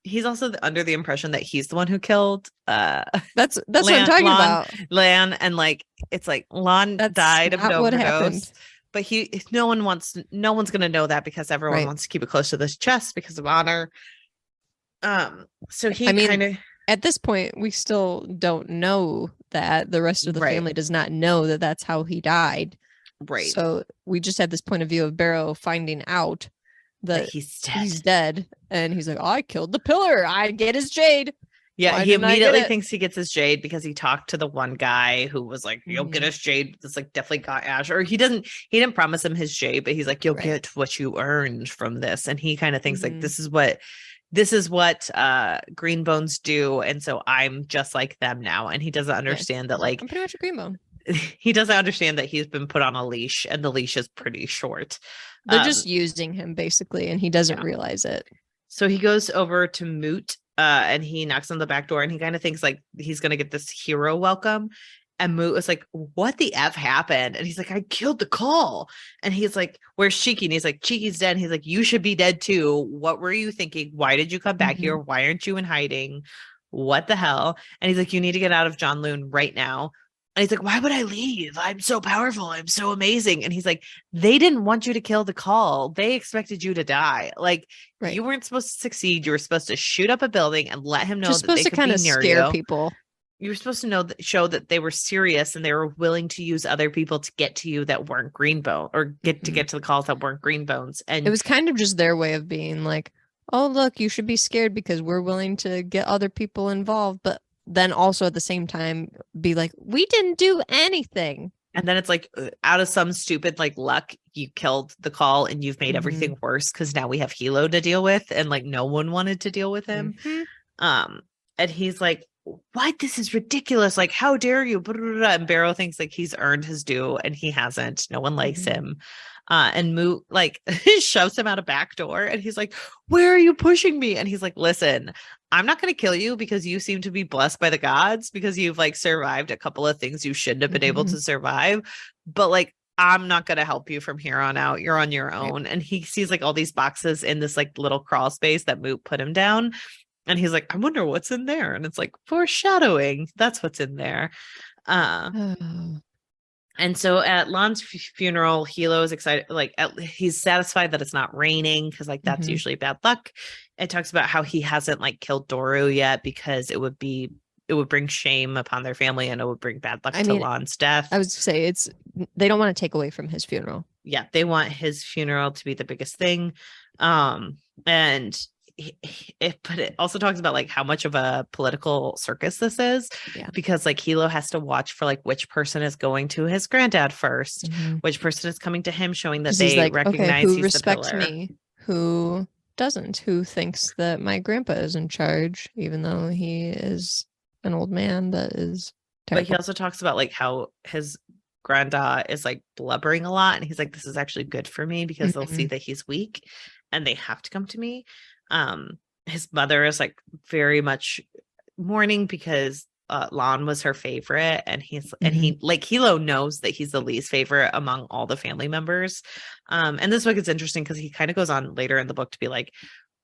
He's also under the impression that he's the one who killed that's what I'm talking about. Lan, and like it's like Lan died of an overdose. But no one's gonna know that, because everyone wants to keep it close to this chest because of honor. So he kind of, at this point we still don't know that. The rest of the family does not know that that's how he died. Right. So we just had this point of view of Barrow finding out that he's dead, and he's like, I killed the pillar, I get his jade. He immediately thinks he gets his jade because he talked to the one guy who was like, you'll get his jade. This like definitely got Ash, or he didn't promise him his jade, but he's like, you'll get what you earned from this. And he kind of thinks like this is what green bones do, and so I'm just like them now. And he doesn't understand that like I'm pretty much a green bone. He doesn't understand that he's been put on a leash, and the leash is pretty short. They're just using him basically, and he doesn't realize it. So he goes over to Moot, and he knocks on the back door, and he kind of thinks like he's gonna get this hero welcome. And Moot was like, what the F happened? And he's like, I killed the call. And he's like, where's Cheeky? And he's like, Cheeky's dead. And he's like, you should be dead too. What were you thinking? Why did you come back here? Why aren't you in hiding? What the hell? And he's like, you need to get out of John Loon right now. And he's like, why would I leave? I'm so powerful. I'm so amazing. And he's like, they didn't want you to kill the call. They expected you to die. Like you weren't supposed to succeed. You were supposed to shoot up a building and let him know that they could be near you. People. You were supposed to show that they were serious and they were willing to use other people to get to you that weren't green bone, or get to the calls that weren't green bones. And it was kind of just their way of being like, oh, look, you should be scared because we're willing to get other people involved. But then also at the same time be like, we didn't do anything. And then it's like, out of some stupid like luck, you killed the call and you've made everything worse because now we have Hilo to deal with, and like no one wanted to deal with him. And he's like, what? This is ridiculous. Like, how dare you? And Barrow thinks like he's earned his due, and he hasn't. No one likes him. And Moot like shoves him out a back door, and he's like, where are you pushing me? And he's like, listen, I'm not going to kill you because you seem to be blessed by the gods, because you've like survived a couple of things you shouldn't have been able to survive. But like, I'm not going to help you from here on out. You're on your own. And he sees like all these boxes in this like little crawl space that Moot put him down. And he's like, I wonder what's in there. And it's like, foreshadowing. That's what's in there. And so at Lan's funeral, Hilo is excited. Like he's satisfied that it's not raining, because like that's usually bad luck. It talks about how he hasn't like killed Doru yet because it would bring shame upon their family, and it would bring bad luck to Lan's death. I would say they don't want to take away from his funeral. Yeah, they want his funeral to be the biggest thing. And but it also talks about like how much of a political circus this is, because like Hilo has to watch for like which person is going to his granddad first, which person is coming to him, showing that they like, recognize who he's respects the pillar. Me, who doesn't, who thinks that my grandpa is in charge, even though he is an old man that is terrible. But he also talks about like how his granda is like blubbering a lot, and he's like, this is actually good for me because they'll see that he's weak and they have to come to me. His mother is like very much mourning because Lon was her favorite, and he like Hilo knows that he's the least favorite among all the family members. And this book is interesting because he kind of goes on later in the book to be like,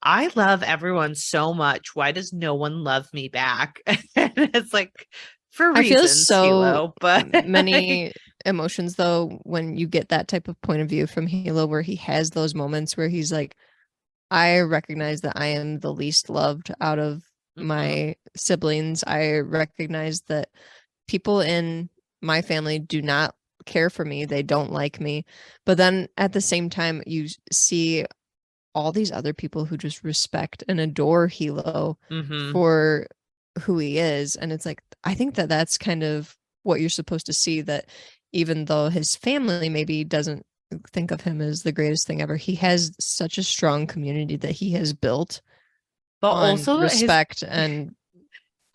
I love everyone so much. Why does no one love me back? And it's like, for reasons, I feel so Hilo, but many emotions though when you get that type of point of view from Hilo, where he has those moments where he's like, I recognize that I am the least loved out of my siblings. I recognize that people in my family do not care for me. They don't like me. But then at the same time, you see all these other people who just respect and adore Hilo for who he is. And it's like, I think that that's kind of what you're supposed to see, that even though his family maybe doesn't think of him as the greatest thing ever, he has such a strong community that he has built, but also respect. And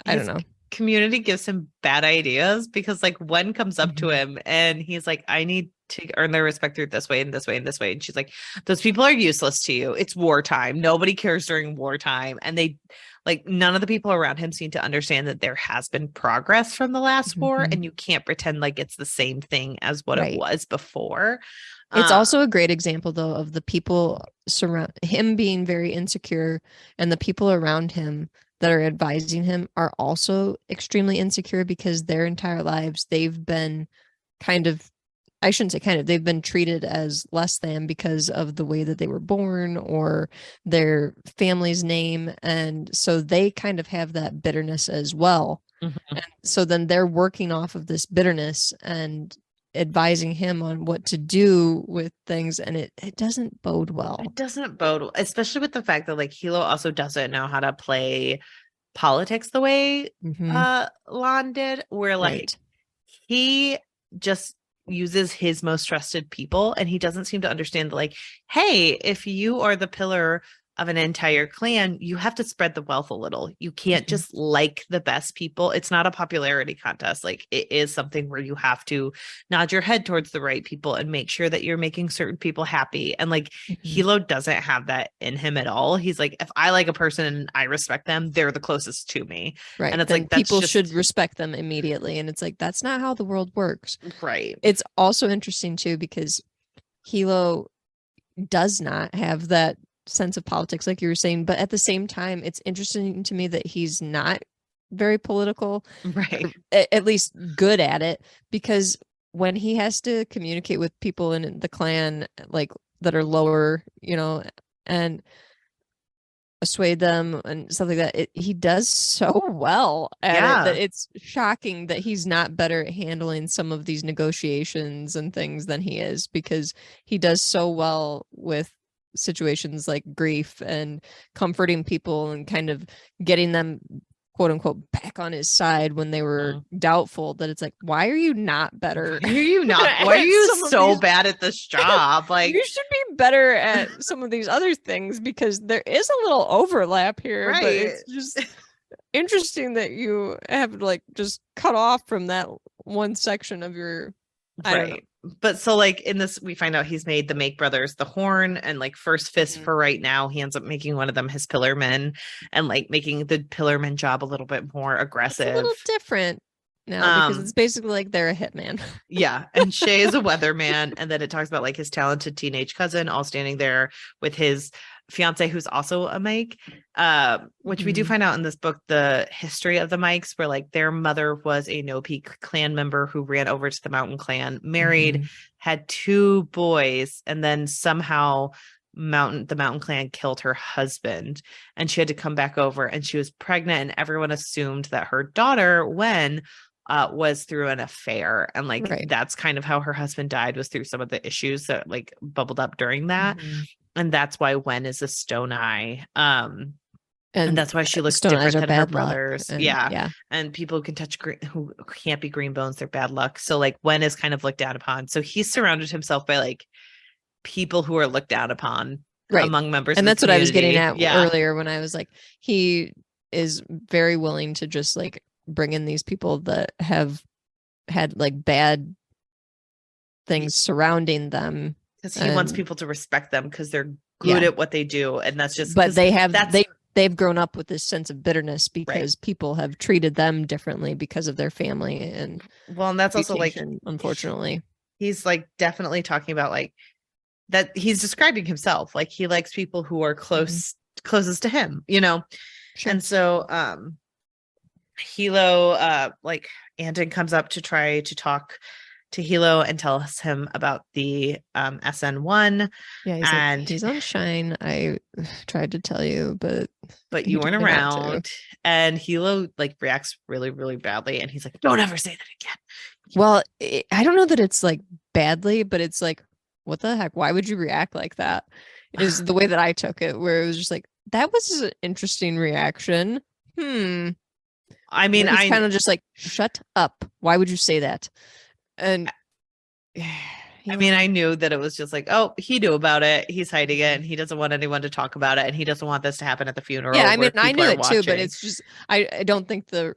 I don't know, community gives him bad ideas, because like Wen comes up to him and he's like, I need to earn their respect through this way and this way and this way. And she's like, those people are useless to you. It's wartime. Nobody cares during wartime. And they like, none of the people around him seem to understand that there has been progress from the last war, and you can't pretend like it's the same thing as what it was before. It's also a great example though of the people surround him being very insecure, and the people around him that are advising him are also extremely insecure, because their entire lives they've been they've been treated as less than because of the way that they were born or their family's name. And so they kind of have that bitterness as well. And so then they're working off of this bitterness and advising him on what to do with things, and it doesn't bode well. It doesn't bode well, especially with the fact that like Hilo also doesn't know how to play politics the way Lon did, where like he just uses his most trusted people, and he doesn't seem to understand that like, hey, if you are the pillar of an entire clan, you have to spread the wealth a little. You can't just like the best people. It's not a popularity contest. Like, it is something where you have to nod your head towards the right people and make sure that you're making certain people happy. And like Hilo doesn't have that in him at all. He's like, if I like a person and I respect them, they're the closest to me. Right. And it's then like people should respect them immediately. And it's like, that's not how the world works. Right. It's also interesting too, because Hilo does not have that sense of politics like you were saying, but at the same time it's interesting to me that he's not very political, right? At least good at it, because when he has to communicate with people in the clan like that are lower, you know, and assuade them and stuff like that, he does so well at it that it's shocking that he's not better at handling some of these negotiations and things than he is, because he does so well with situations like grief and comforting people and kind of getting them quote unquote back on his side when they were doubtful, that it's like, why are you not better? Why are you so bad at this job? Like, you should be better at some of these other things, because there is a little overlap here, but it's just interesting that you have like just cut off from that one section of your I don't know. But so like in this, we find out he's made the Make brothers the horn and like first fist for right now. He ends up making one of them his pillarmen, and like making the pillarman job a little bit more aggressive. It's a little different now, because it's basically like they're a hitman. Yeah. And Shay is a weatherman. And then it talks about like his talented teenage cousin all standing there with his fiance, who's also a Mike, which we do find out in this book, the history of the Mikes, where like their mother was a No Peak clan member who ran over to the Mountain Clan, married, had 2 boys, and then somehow the Mountain Clan killed her husband, and she had to come back over, and she was pregnant, and everyone assumed that her daughter, Wen, was through an affair, and like that's kind of how her husband died, was through some of the issues that like bubbled up during that. And that's why Wen is a stone eye. And that's why she looks different than her brothers. And people who can touch who can't be green bones, they're bad luck. So like Wen is kind of looked down upon. So he's surrounded himself by like people who are looked down upon among members and of that's the what I was getting community. at earlier when I was like, he is very willing to just like bring in these people that have had like bad things surrounding them, because he wants people to respect them because they're good at what they do, and that's just. But they've grown up with this sense of bitterness because people have treated them differently because of their family and that's also like, unfortunately, he's like definitely talking about like that. He's describing himself like he likes people who are closest to him, you know. Sure. And so Hilo like Andon comes up to try to talk to Hilo and tells him about the SN1. And he's on Shine. I tried to tell you, but you weren't around. And Hilo like reacts really, really badly. And he's like, don't ever say that again. Well, I don't know that it's like badly, but it's like, what the heck? Why would you react like that? Is the way that I took it, where it was just like, that was an interesting reaction. I mean, I kind of just like, shut up. Why would you say that? And I mean, I knew that it was just like, oh, he knew about it. He's hiding it, and he doesn't want anyone to talk about it, and he doesn't want this to happen at the funeral. Yeah, I mean, I knew it too, but it's just, I don't think the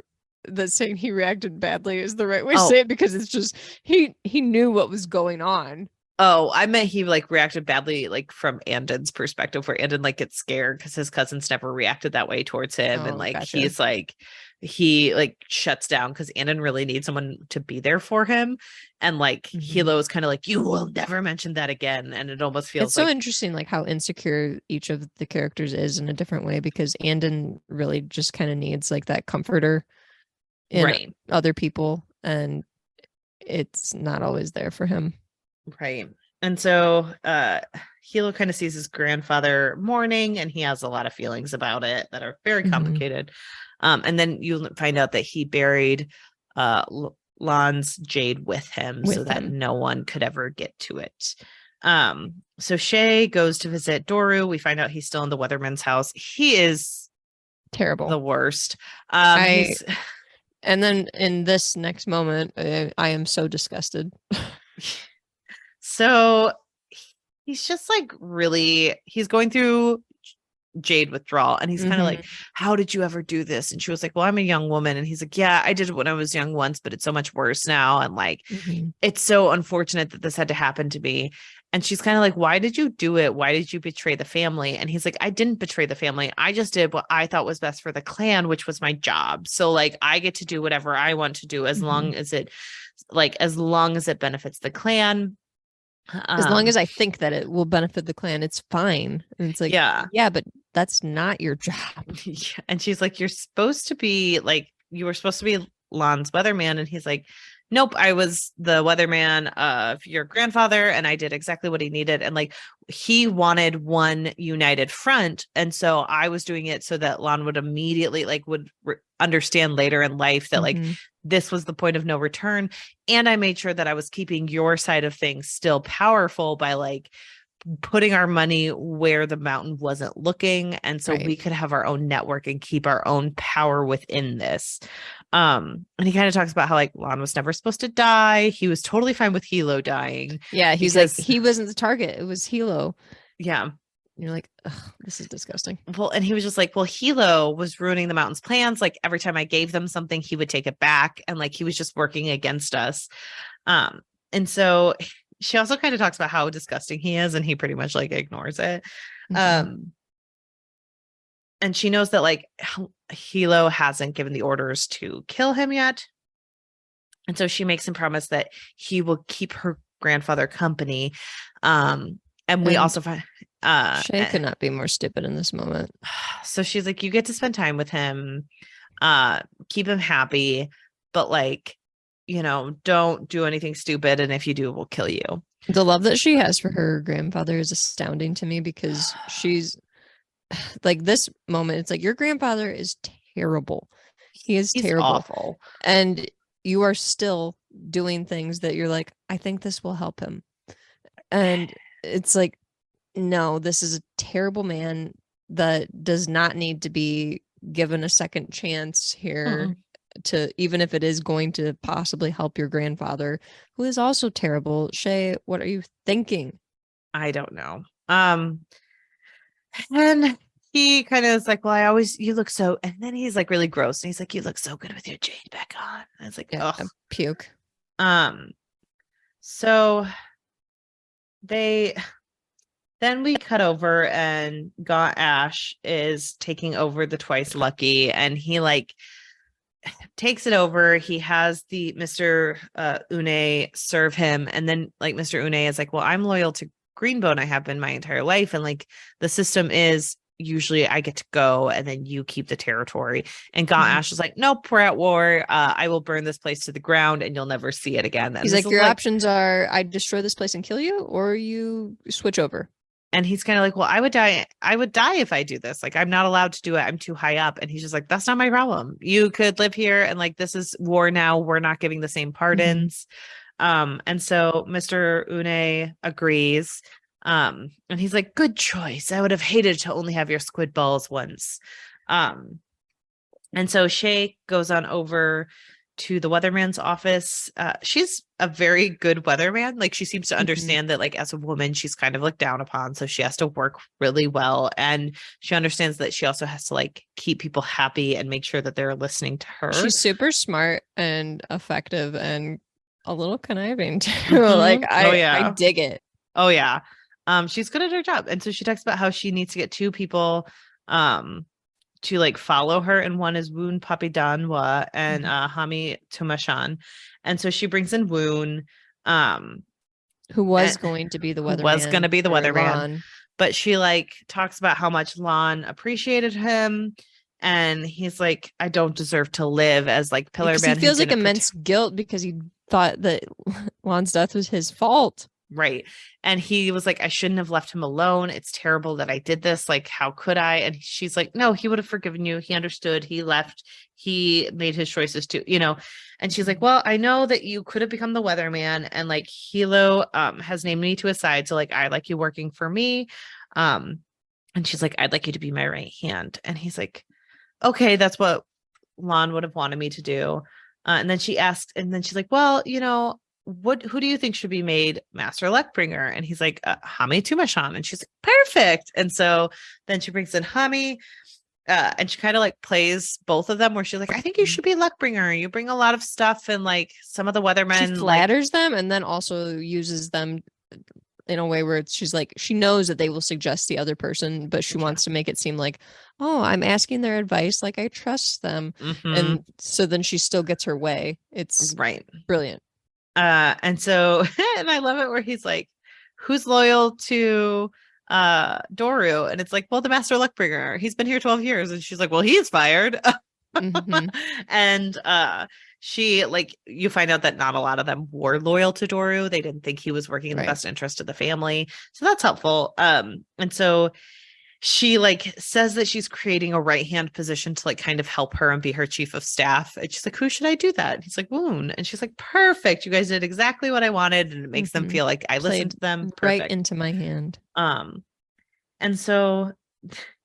saying he reacted badly is the right way to say it, because it's just he knew what was going on. Oh, I meant he like reacted badly, like from Andon's perspective, where Andon like gets scared because his cousins never reacted that way towards him, and like he's like he like shuts down because Andon really needs someone to be there for him, and like Hilo is kind of like, you will never mention that again, and it almost feels so interesting, like how insecure each of the characters is in a different way, because Andon really just kind of needs like that comforter in other people, and it's not always there for him. Right. And so Hilo kind of sees his grandfather mourning, and he has a lot of feelings about it that are very complicated. And then you find out that he buried Lan's Jade with him so that no one could ever get to it. So Shay goes to visit Doru. We find out he's still in the Weatherman's house. He is terrible. The worst. And then in this next moment, I am so disgusted. So he's just like he's going through Jade withdrawal, and he's kind of like, how did you ever do this? And she was like, well, I'm a young woman. And he's like, yeah, I did it when I was young once, but it's so much worse now. And like, it's so unfortunate that this had to happen to me. And she's kind of like, why did you do it? Why did you betray the family? And he's like, I didn't betray the family. I just did what I thought was best for the clan, which was my job. So like, I get to do whatever I want to do as long as it benefits the clan. As long as I think that it will benefit the clan, it's fine. And it's like, yeah, but that's not your job. And she's like, you were supposed to be Lan's weatherman. And he's like, nope, I was the weatherman of your grandfather, and I did exactly what he needed. And like, he wanted one united front. And so I was doing it so that Lan would immediately understand later in life that like, this was the point of no return. And I made sure that I was keeping your side of things still powerful by like putting our money where the mountain wasn't looking. And so we could have our own network and keep our own power within this. And he kind of talks about how like Lan was never supposed to die. He was totally fine with Hilo dying. Yeah. He's like, he wasn't the target. It was Hilo. Yeah. You're like, this is disgusting. Well, and he was just like, well, Hilo was ruining the mountain's plans. Like every time I gave them something, he would take it back. And like, he was just working against us. And so she also kind of talks about how disgusting he is, and he pretty much like ignores it. And she knows that like Hilo hasn't given the orders to kill him yet. And so she makes him promise that he will keep her grandfather company. And we also find Shay could not be more stupid in this moment. So she's like, you get to spend time with him, keep him happy, but like, you know, don't do anything stupid. And if you do, we'll kill you. The love that she has for her grandfather is astounding to me, because she's like, this moment, it's like, your grandfather is terrible. He's terrible. Awful. And you are still doing things that you're like, I think this will help him. And it's like, no, this is a terrible man that does not need to be given a second chance here, to, even if it is going to possibly help your grandfather, who is also terrible. Shay, what are you thinking? I don't know. And he kind of is like, well, you look so, and then he's like really gross. And he's like, you look so good with your Jade back on. And it's like, yeah, oh, puke. So then we cut over and got Ash is taking over the Twice Lucky, and he like takes it over. He has the Mr. Une serve him, and then like Mr. Une is like, well, I'm loyal to Greenbone. I have been my entire life, and like the system is usually I get to go and then you keep the territory. And Ash is like, nope, we're at war. I will burn this place to the ground and you'll never see it again. And he's like, your options are I destroy this place and kill you, or you switch over. And he's kind of like, well, I would die if I do this. Like, I'm not allowed to do it. I'm too high up. And he's just like, that's not my problem. You could live here. And like, this is war now. We're not giving the same pardons. And so Mr. Une agrees. And he's like, good choice. I would have hated to only have your squid balls once. And so Shay goes on over to the weatherman's office. She's a very good weatherman. Like, she seems to understand that like as a woman, she's kind of looked down upon. So she has to work really well. And she understands that she also has to like keep people happy and make sure that they're listening to her. She's super smart and effective and a little conniving too. Like, I dig it. Oh yeah. She's good at her job. And so she talks about how she needs to get two people to like follow her, and one is Woon Papidanwa and Hami Tumashan. And so she brings in Woon, who was going to be the weatherman. But she like talks about how much Lon appreciated him, and he's like, I don't deserve to live as like Pillar Man. He feels like immense guilt because he thought that Lon's death was his fault. Right. And he was like, I shouldn't have left him alone. It's terrible that I did this. Like, how could I? And she's like, no, he would have forgiven you. He understood. He left. He made his choices too, you know? And she's like, well, I know that you could have become the weatherman, and like Hilo has named me to his side. So like, I like you working for me. And she's like, I'd like you to be my right hand. And he's like, okay, that's what Lon would have wanted me to do. And then she asked, and then she's like, well, you know, who do you think should be made Master Luckbringer? And he's like, Hami Tumashan. And she's like, perfect. And so then she brings in Hami, and she kind of like plays both of them, where she's like, I think you should be Luckbringer. You bring a lot of stuff, and like some of the weathermen, she flatters them, and then also uses them in a way where she's like, she knows that they will suggest the other person, but she wants to make it seem like, oh, I'm asking their advice, like I trust them. And so then she still gets her way. It's brilliant. And so, and I love it where he's like, who's loyal to Doru? And it's like, well, the Master Luckbringer, he's been here 12 years. And she's like, well, he's fired. And she like, you find out that not a lot of them were loyal to Doru. They didn't think he was working in the best interest of the family. So that's helpful. And so she like says that she's creating a right-hand position to like kind of help her and be her chief of staff. And she's like, who should I do that? And he's like, Woon. And she's like, perfect. You guys did exactly what I wanted. And it makes them feel like I listened to them. Perfect. Right into my hand. And so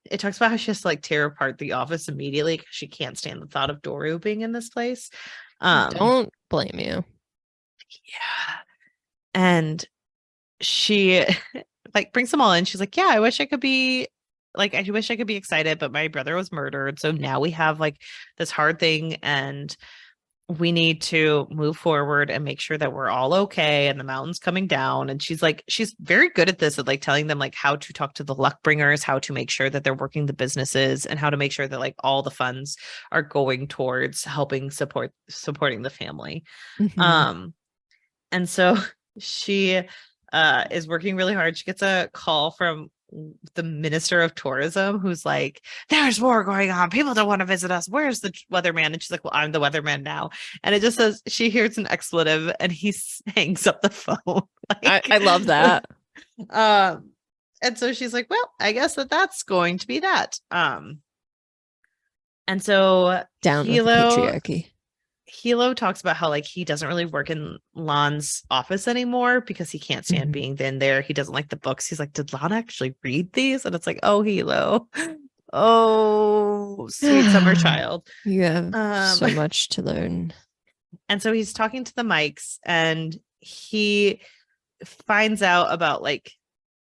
it talks about how she has to like tear apart the office immediately because she can't stand the thought of Doru being in this place. Don't blame you. Yeah. And she like brings them all in. She's like, yeah, I wish I could be excited, but my brother was murdered. So now we have like this hard thing, and we need to move forward and make sure that we're all okay. And the mountain's coming down. And she's very good at this, at like telling them like how to talk to the Luckbringers, how to make sure that they're working the businesses, and how to make sure that like all the funds are going towards helping supporting the family. And so she is working really hard. She gets a call from the Minister of Tourism, who's like, there's war going on. People don't want to visit us. Where's the weatherman? And she's like, well, I'm the weatherman now. And it just says she hears an expletive and he hangs up the phone. Like, I love that. And so she's like, well, I guess that's going to be that. And so down with the patriarchy. Hilo talks about how like he doesn't really work in Lon's office anymore because he can't stand being in there. He doesn't like the books. He's like, did Lon actually read these? And it's like, oh, Hilo. Oh, sweet summer child. You have so much to learn. And so he's talking to the mics, and he finds out about like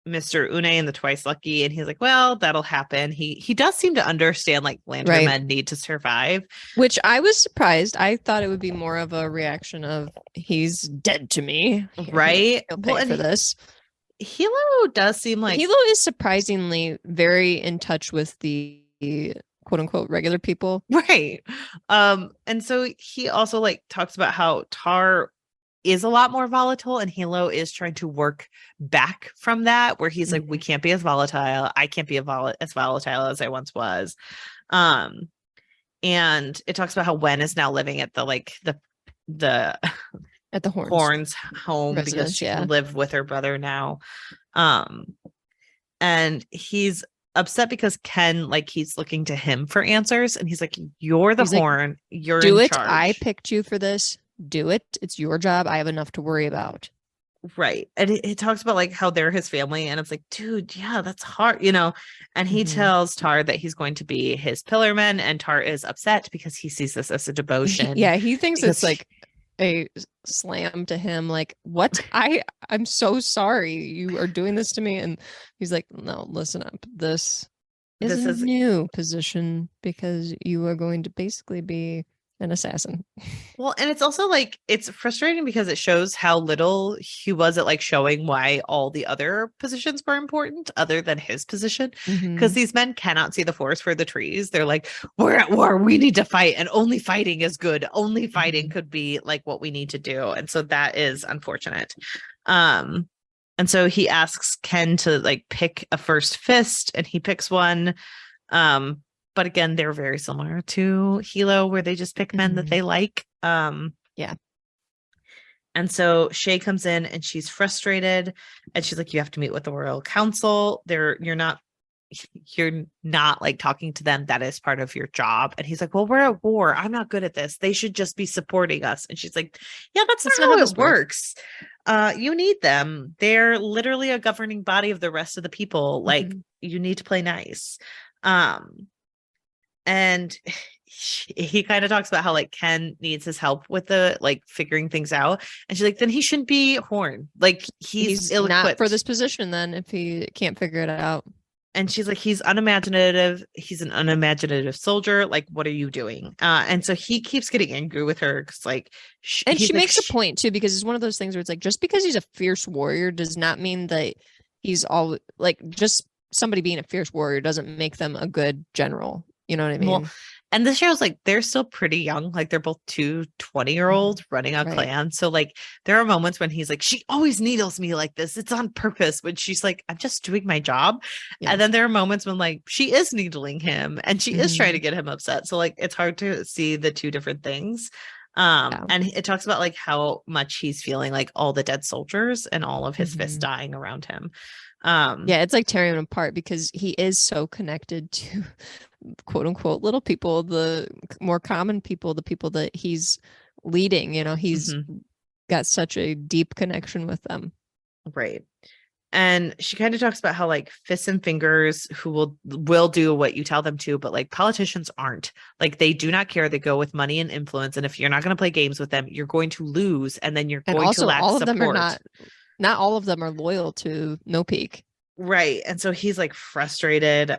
Mr. Une and the Twice Lucky, and he's like, well, that'll happen. He does seem to understand like lantern men need to survive, which I was surprised. I thought it would be more of a reaction of he's dead to me, right? He'll pay for this. Hilo does seem like Hilo is surprisingly very in touch with the quote unquote regular people, right? And so he also like talks about how Tar is a lot more volatile, and Hilo is trying to work back from that, where he's like, we can't be as volatile. I can't be as volatile as I once was. And it talks about how Wen is now living at the at the Horns home because she can live with her brother now. And he's upset because Ken, like, he's looking to him for answers, and he's like, you're the Horn, like, you're do in it charge. I picked you for this. Do it. It's your job. I have enough to worry about. Right. And it talks about like how they're his family, and it's like, dude, yeah, that's hard, you know. And he tells Tar that he's going to be his pillarman, and Tar is upset because he sees this as a demotion. Yeah, he thinks it's like a slam to him, like, what? I'm so sorry you are doing this to me. And he's like, no, listen up, this is a new position because you are going to basically be an assassin. Well, and it's also like, it's frustrating because it shows how little he was at like showing why all the other positions were important other than his position, because these men cannot see the forest for the trees. They're like, we're at war, we need to fight, and only fighting is good, only fighting could be like what we need to do. And so that is unfortunate. And so he asks Ken to like pick a first fist, and he picks one. But again, they're very similar to Hilo, where they just pick men that they like. Yeah. And so Shay comes in and she's frustrated, and she's like, you have to meet with the Royal Council. You're not like talking to them. That is part of your job. And he's like, well, we're at war. I'm not good at this. They should just be supporting us. And she's like, yeah, that's not how it works. You need them. They're literally a governing body of the rest of the people. Like, you need to play nice. And he kind of talks about how like Ken needs his help with the like figuring things out, and she's like, then he shouldn't be Horn. Like, he's ill-equipped. Not for this position then if he can't figure it out. And she's like, he's unimaginative. He's an unimaginative soldier. Like, what are you doing? And so he keeps getting angry with her because like, she makes a point too, because it's one of those things where it's like, just because he's a fierce warrior does not mean that he's all like, just somebody being a fierce warrior doesn't make them a good general. You know what I mean? Well, and this show's like, they're still pretty young. Like, they're both 20-year-olds running a clan. So like, there are moments when he's like, she always needles me like this. It's on purpose. When she's like, I'm just doing my job. Yeah. And then there are moments when like, she is needling him and she is trying to get him upset. So like, it's hard to see the two different things. And it talks about like how much he's feeling like all the dead soldiers and all of his fists dying around him. Yeah, it's like tearing him apart because he is so connected to quote unquote little people, the more common people, the people that he's leading. You know, he's got such a deep connection with them. Right. And she kind of talks about how like fists and fingers who will do what you tell them to, but like politicians aren't. Like, they do not care. They go with money and influence. And if you're not going to play games with them, you're going to lose, and then you're going to lack all of support. Them are not all of them are loyal to No Peak. Right. And so he's like frustrated.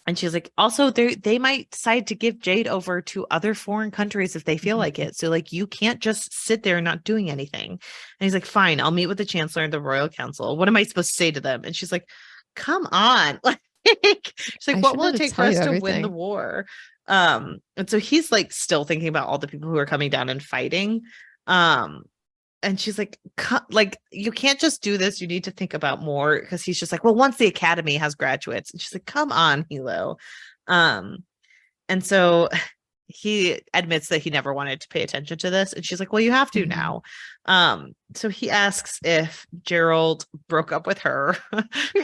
And she's like, also, they might decide to give Jade over to other foreign countries if they feel like it. So like, you can't just sit there not doing anything. And he's like, fine, I'll meet with the Chancellor and the Royal Council. What am I supposed to say to them? And she's like, come on. Like, she's like, what will it take for us to win the war? And so he's like still thinking about all the people who are coming down and fighting. And she's like, you can't just do this. You need to think about more, because he's just like, well, once the academy has graduates. And she's like, come on, Hilo. And so he admits that he never wanted to pay attention to this. And she's like, well, you have to now. So he asks if Gerald broke up with her.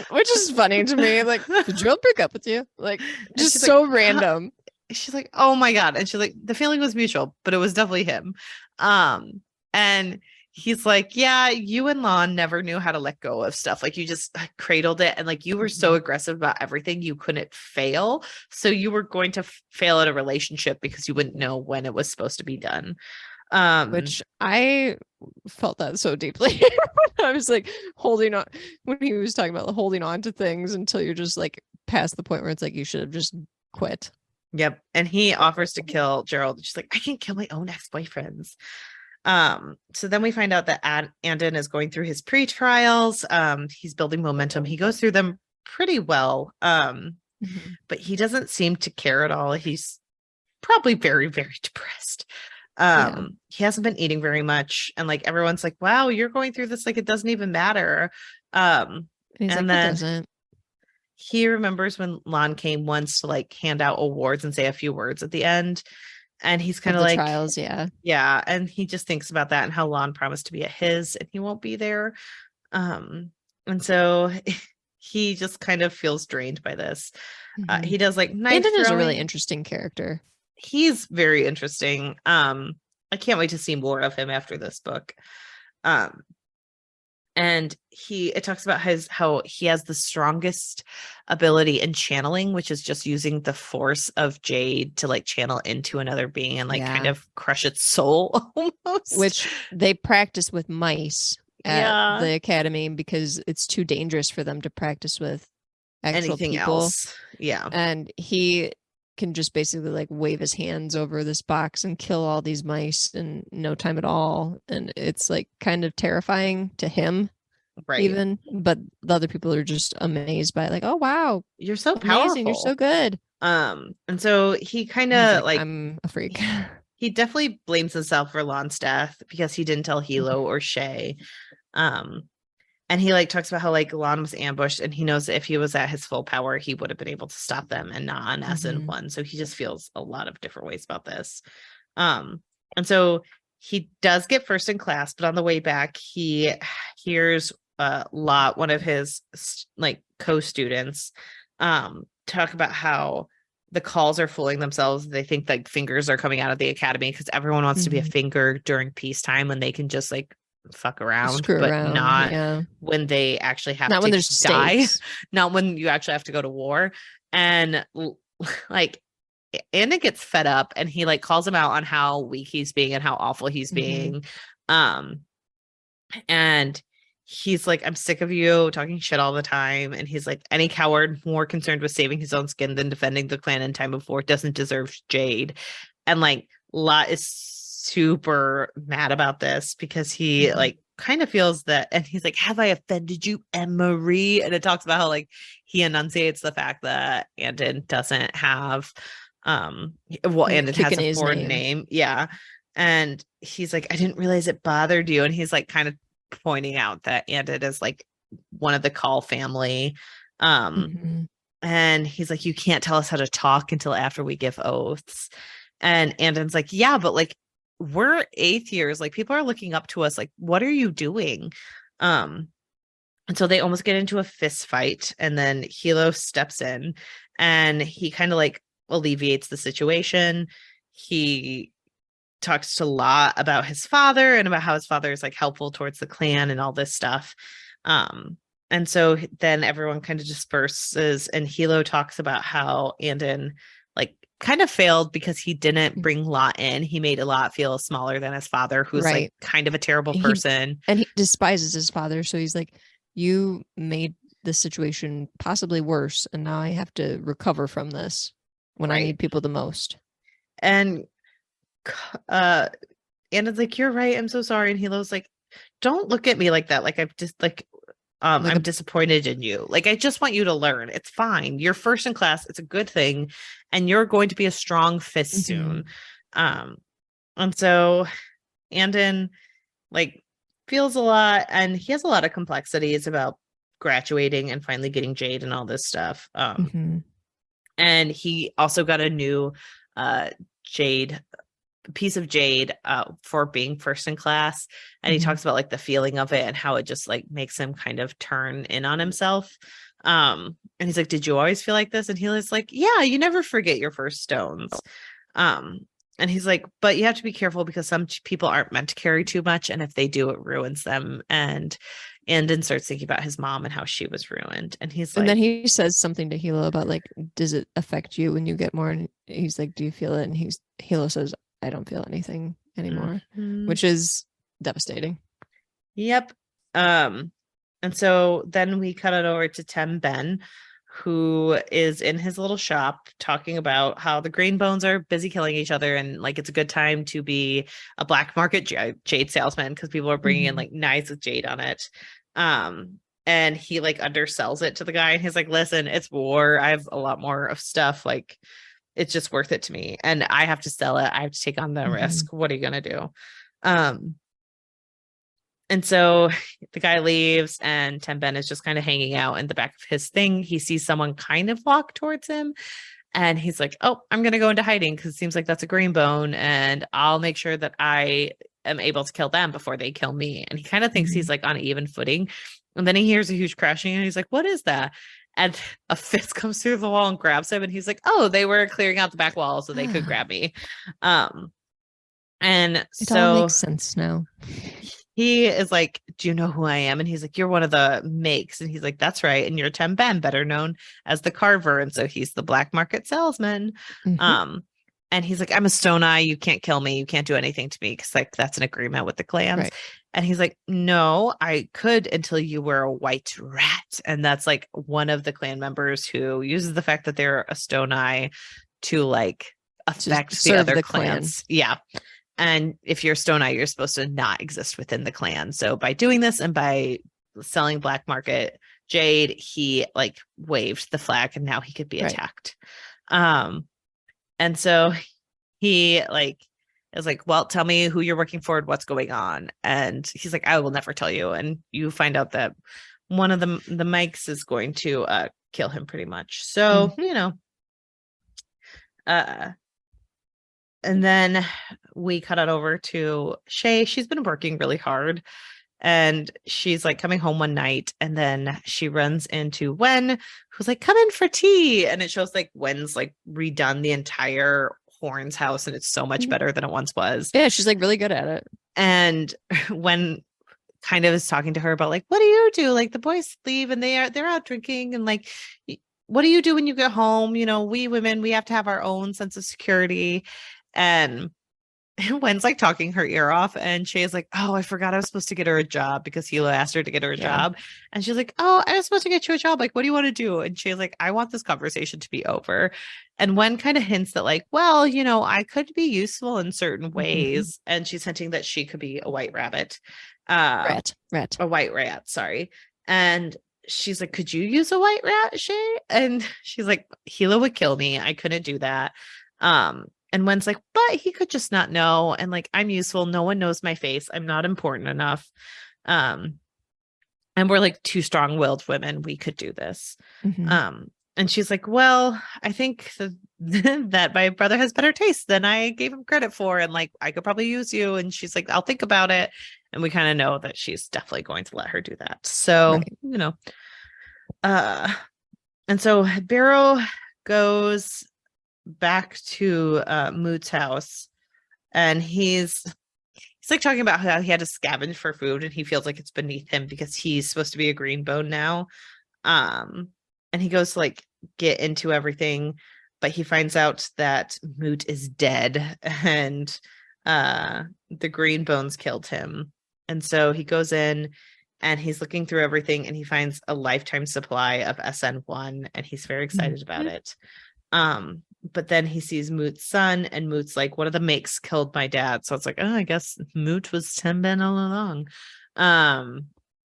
Which is funny to me. Like, did Gerald break up with you? Like, just so like, random. She's like, oh my God. And she's like, the feeling was mutual, but it was definitely him. And he's like, yeah, you and Lon never knew how to let go of stuff. Like, you just cradled it. And like, you were so aggressive about everything, you couldn't fail. So you were going to fail at a relationship because you wouldn't know when it was supposed to be done. Which I felt that so deeply. I was like holding on when he was talking about holding on to things until you're just like past the point where it's like you should have just quit. Yep. And he offers to kill Gerald. She's like, I can kill my own ex-boyfriends. So then we find out that Andon is going through his pre-trials. He's building momentum. He goes through them pretty well. But he doesn't seem to care at all. He's probably very, very depressed. He hasn't been eating very much. And like everyone's like, wow, you're going through this like it doesn't even matter. And he's and like, then it doesn't. He remembers when Lon came once to like hand out awards and say a few words at the end. And he's kind of like trials, yeah. And he just thinks about that and how Lon promised to be at his and he won't be there. And so he just kind of feels drained by this. He does like knife Andon is a really interesting character. He's very interesting. I can't wait to see more of him after this book. And it talks about how he has the strongest ability in channeling, which is just using the force of Jade to like channel into another being and like kind of crush its soul almost. Which they practice with mice at the academy because it's too dangerous for them to practice with actual anything people. Else. Yeah. And he can just basically like wave his hands over this box and kill all these mice in no time at all. And it's like kind of terrifying to him, right? Even, but the other people are just amazed by it, like, oh wow, you're so amazing, powerful, you're so good. And so he kind of like I'm a freak. He definitely blames himself for Lon's death because he didn't tell Hilo or Shay. And he like talks about how like Lon was ambushed and he knows that if he was at his full power, he would have been able to stop them and not on SN1. So he just feels a lot of different ways about this. And so he does get first in class, but on the way back, he hears Lot, one of his like co-students, talk about how the calls are fooling themselves. They think like fingers are coming out of the academy because everyone wants to be a finger during peacetime when they can just like fuck around, screw but around, not when they actually have not to when there's die, stakes. Not when you actually have to go to war. And like Anna gets fed up and he like calls him out on how weak he's being and how awful he's being. And he's like, I'm sick of you talking shit all the time. And he's like, any coward more concerned with saving his own skin than defending the clan in time of war doesn't deserve Jade. And like Lot is super mad about this because he like kind of feels that, and he's like, have I offended you, Emery? And it talks about how like he enunciates the fact that Andon doesn't have Andon has a foreign name. Yeah. And he's like, I didn't realize it bothered you. And he's like kind of pointing out that Andon is like one of the Call family. And he's like, you can't tell us how to talk until after we give oaths. And Andon's like, yeah, but like we're 8th years, like people are looking up to us, like what are you doing? And so they almost get into a fist fight, and then Hilo steps in and he kind of like alleviates the situation. He talks to Lot about his father and about how his father is like helpful towards the clan and all this stuff. And so then everyone kind of disperses, and Hilo talks about how Andon like kind of failed because he didn't bring Lot in. He made a Lot feel smaller than his father, who's like kind of a terrible person. And he despises his father. So he's like, you made this situation possibly worse, and now I have to recover from this when I need people the most. And Anna's like, you're right, I'm so sorry. And Hilo's like, don't look at me like that. Like I've just like I'm disappointed in you. Like, I just want you to learn. It's fine. You're first in class. It's a good thing. And you're going to be a strong fist soon. And so Andon like feels a lot, and he has a lot of complexities about graduating and finally getting Jade and all this stuff. And he also got a new piece of Jade for being first in class, and he talks about like the feeling of it and how it just like makes him kind of turn in on himself. And he's like, did you always feel like this? And he was like, yeah, you never forget your first stones. And he's like, but you have to be careful because some people aren't meant to carry too much, and if they do, it ruins them. And Andon starts thinking about his mom and how she was ruined. And he's like, and then he says something to Hilo about like, does it affect you when you get more? And he's like, do you feel it? And Hilo says, I don't feel anything anymore, which is devastating. Yep. And so then we cut it over to Tem Ben, who is in his little shop talking about how the green bones are busy killing each other, and like it's a good time to be a black market jade salesman because people are bringing in like knives with jade on it. And he like undersells it to the guy, and he's like, listen, it's war, I have a lot more of stuff, like it's just worth it to me, and I have to sell it, I have to take on the risk. What are you gonna do? And so the guy leaves, and Tem Ben is just kind of hanging out in the back of his thing. He sees someone kind of walk towards him, and he's like, oh, I'm going to go into hiding because it seems like that's a green bone, and I'll make sure that I am able to kill them before they kill me. And he kind of thinks he's like on even footing. And then he hears a huge crashing, and he's like, what is that? And a fist comes through the wall and grabs him. And he's like, oh, they were clearing out the back wall so they could grab me. And it all makes sense now. He is like, do you know who I am? And he's like, you're one of the makes. And he's like, that's right. And you're Tem Ben, better known as the Carver. And so he's the black market salesman. And he's like, I'm a stone eye. You can't kill me. You can't do anything to me because like that's an agreement with the clans. Right. And he's like, no, I could until you were a white rat. And that's like one of the clan members who uses the fact that they're a stone eye to like affect the other clans. Yeah. And if you're stone eye, you're supposed to not exist within the clan. So by doing this and by selling black market jade, he like waved the flag, and now he could be attacked. And so he like is like, well, tell me who you're working for and what's going on. And he's like, I will never tell you. And you find out that one of the mics is going to kill him pretty much. So, you know, and then we cut it over to Shay. She's been working really hard, and she's like coming home one night, and then she runs into Wen, who's like, come in for tea. And it shows like Wen's like redone the entire Horns house, and it's so much better than it once was. Yeah, she's like really good at it. And Wen kind of is talking to her about like, what do you do? Like the boys leave and they're out drinking, and like, what do you do when you get home? You know, we women, we have to have our own sense of security. And Wen's like talking her ear off, and Shay's like, oh, I forgot I was supposed to get her a job because Hilo asked her to get her a job. And she's like, oh, I was supposed to get you a job. Like, what do you want to do? And Shay's like, I want this conversation to be over. And Wen kind of hints that like, well, you know, I could be useful in certain ways. And she's hinting that she could be a white rabbit. Rat. A white rat, sorry. And she's like, could you use a white rat, Shay? And she's like, Hilo would kill me. I couldn't do that. And Wen's like, but he could just not know. And like, I'm useful. No one knows my face. I'm not important enough. And we're like two strong-willed women. We could do this. And she's like, well, I think that my brother has better taste than I gave him credit for. And like, I could probably use you. And she's like, I'll think about it. And we kind of know that she's definitely going to let her do that. So, you know, and so Barrow goes back to Moot's house, and he's like talking about how he had to scavenge for food, and he feels like it's beneath him because he's supposed to be a green bone now. And he goes to like get into everything, but he finds out that Moot is dead, and the green bones killed him. And so he goes in and he's looking through everything, and he finds a lifetime supply of SN1, and he's very excited about it. But then he sees Moot's son, and Moot's like, one of the makes killed my dad. So it's like, oh, I guess Moot was Tem Ben all along.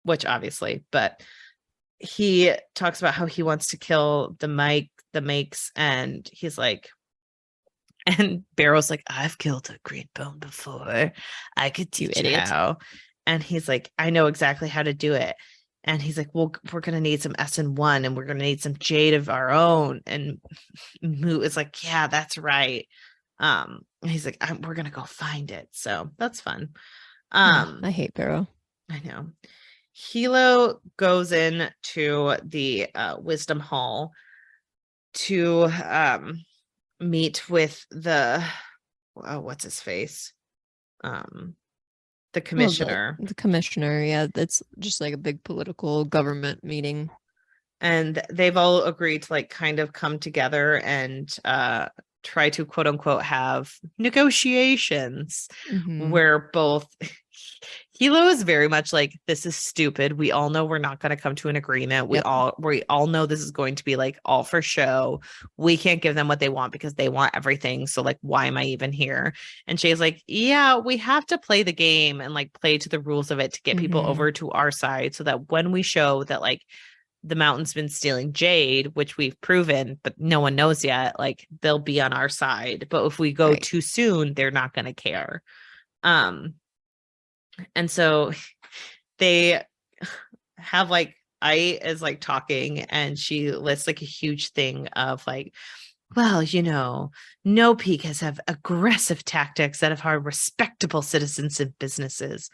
Which obviously, but he talks about how he wants to kill the makes, and he's like, and Barrow's like, I've killed a green bone before. I could teach you how. And he's like, I know exactly how to do it. And he's like, well, we're going to need some SN1, and we're going to need some jade of our own. And Moot is like, yeah, that's right. And he's like, we're going to go find it. So that's fun. I hate Barrow. I know. Hilo goes in to the Wisdom Hall to meet with the, what's his face? The commissioner. The commissioner, yeah. That's just like a big political government meeting. And they've all agreed to like kind of come together and try to quote unquote have negotiations where both Hilo is very much like, this is stupid. We all know we're not going to come to an agreement. We all know this is going to be like all for show. We can't give them what they want because they want everything. So like, why am I even here? And Shay's like, yeah, we have to play the game and like play to the rules of it to get people over to our side so that when we show that like the mountain's been stealing Jade, which we've proven, but no one knows yet, like they'll be on our side. But if we go too soon, they're not going to care. And so they have like, I is like talking and she lists like a huge thing of like, well, you know, No Peak has have aggressive tactics that have harmed respectable citizens and businesses.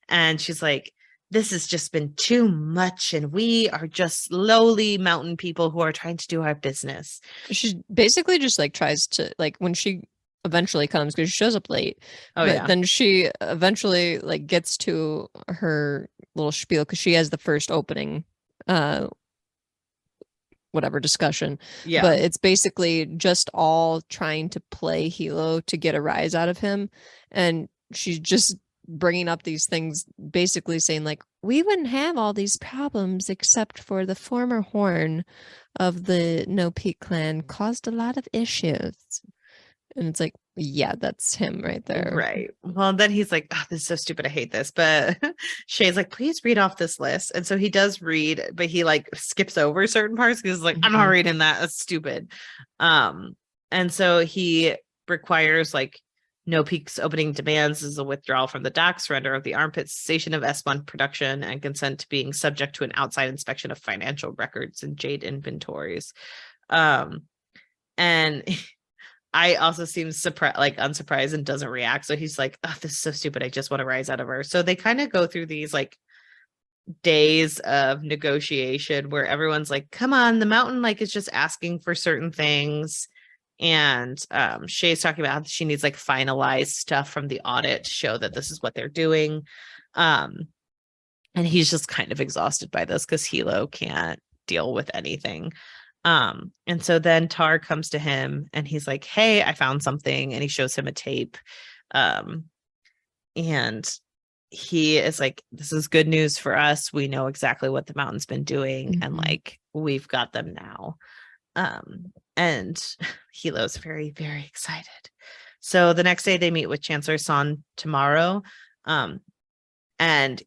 And she's like, this has just been too much. And we are just lowly mountain people who are trying to do our business. She basically just like tries to like when she eventually comes because she shows up late. Then she eventually like gets to her little spiel because she has the first opening whatever discussion. Yeah. But it's basically just all trying to play Hilo to get a rise out of him. And she's just bringing up these things, basically saying like, we wouldn't have all these problems except for the former horn of the No Peak clan caused a lot of issues. And it's like, yeah, that's him right there. Right. Well, then he's like, oh, this is so stupid. I hate this. But Shay's like, please read off this list. And so he does read, but he like skips over certain parts because like, I'm not reading that. That's stupid. And so he requires like No Peak's opening demands is a withdrawal from the dock, surrender of the armpit, cessation of S1 production, and consent to being subject to an outside inspection of financial records and Jade inventories. And I also seem unsurprised and doesn't react. So he's like, oh, this is so stupid. I just want to rise out of her. So they kind of go through these like days of negotiation where everyone's like, come on, the mountain like is just asking for certain things. And Shay's talking about how she needs like finalized stuff from the audit to show that this is what they're doing. And he's just kind of exhausted by this because Hilo can't deal with anything. And so then Tar comes to him and he's like, hey, I found something. And he shows him a tape. And he is like, this is good news for us. We know exactly what the mountain's been doing. And like, we've got them now. And Hilo's very, very excited. So the next day they meet with Chancellor Son tomorrow. And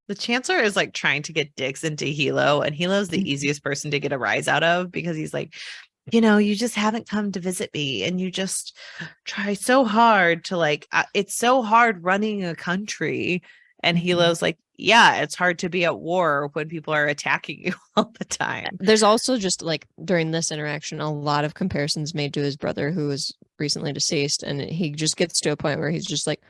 the Chancellor is like trying to get dicks into Hilo, and Hilo's the easiest person to get a rise out of because he's like, you know, you just haven't come to visit me and you just try so hard to like, it's so hard running a country. And Hilo's like, yeah, it's hard to be at war when people are attacking you all the time. There's also just like during this interaction, a lot of comparisons made to his brother who was recently deceased. And he just gets to a point where he's just like,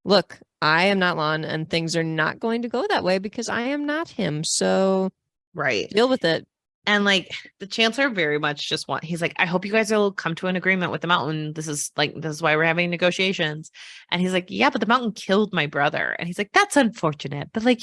look, I am not Lon and things are not going to go that way because I am not him. So deal with it. And like the Chancellor very much just he's like, I hope you guys will come to an agreement with the mountain. This is why we're having negotiations. And he's like, yeah, but the mountain killed my brother. And he's like, that's unfortunate. But like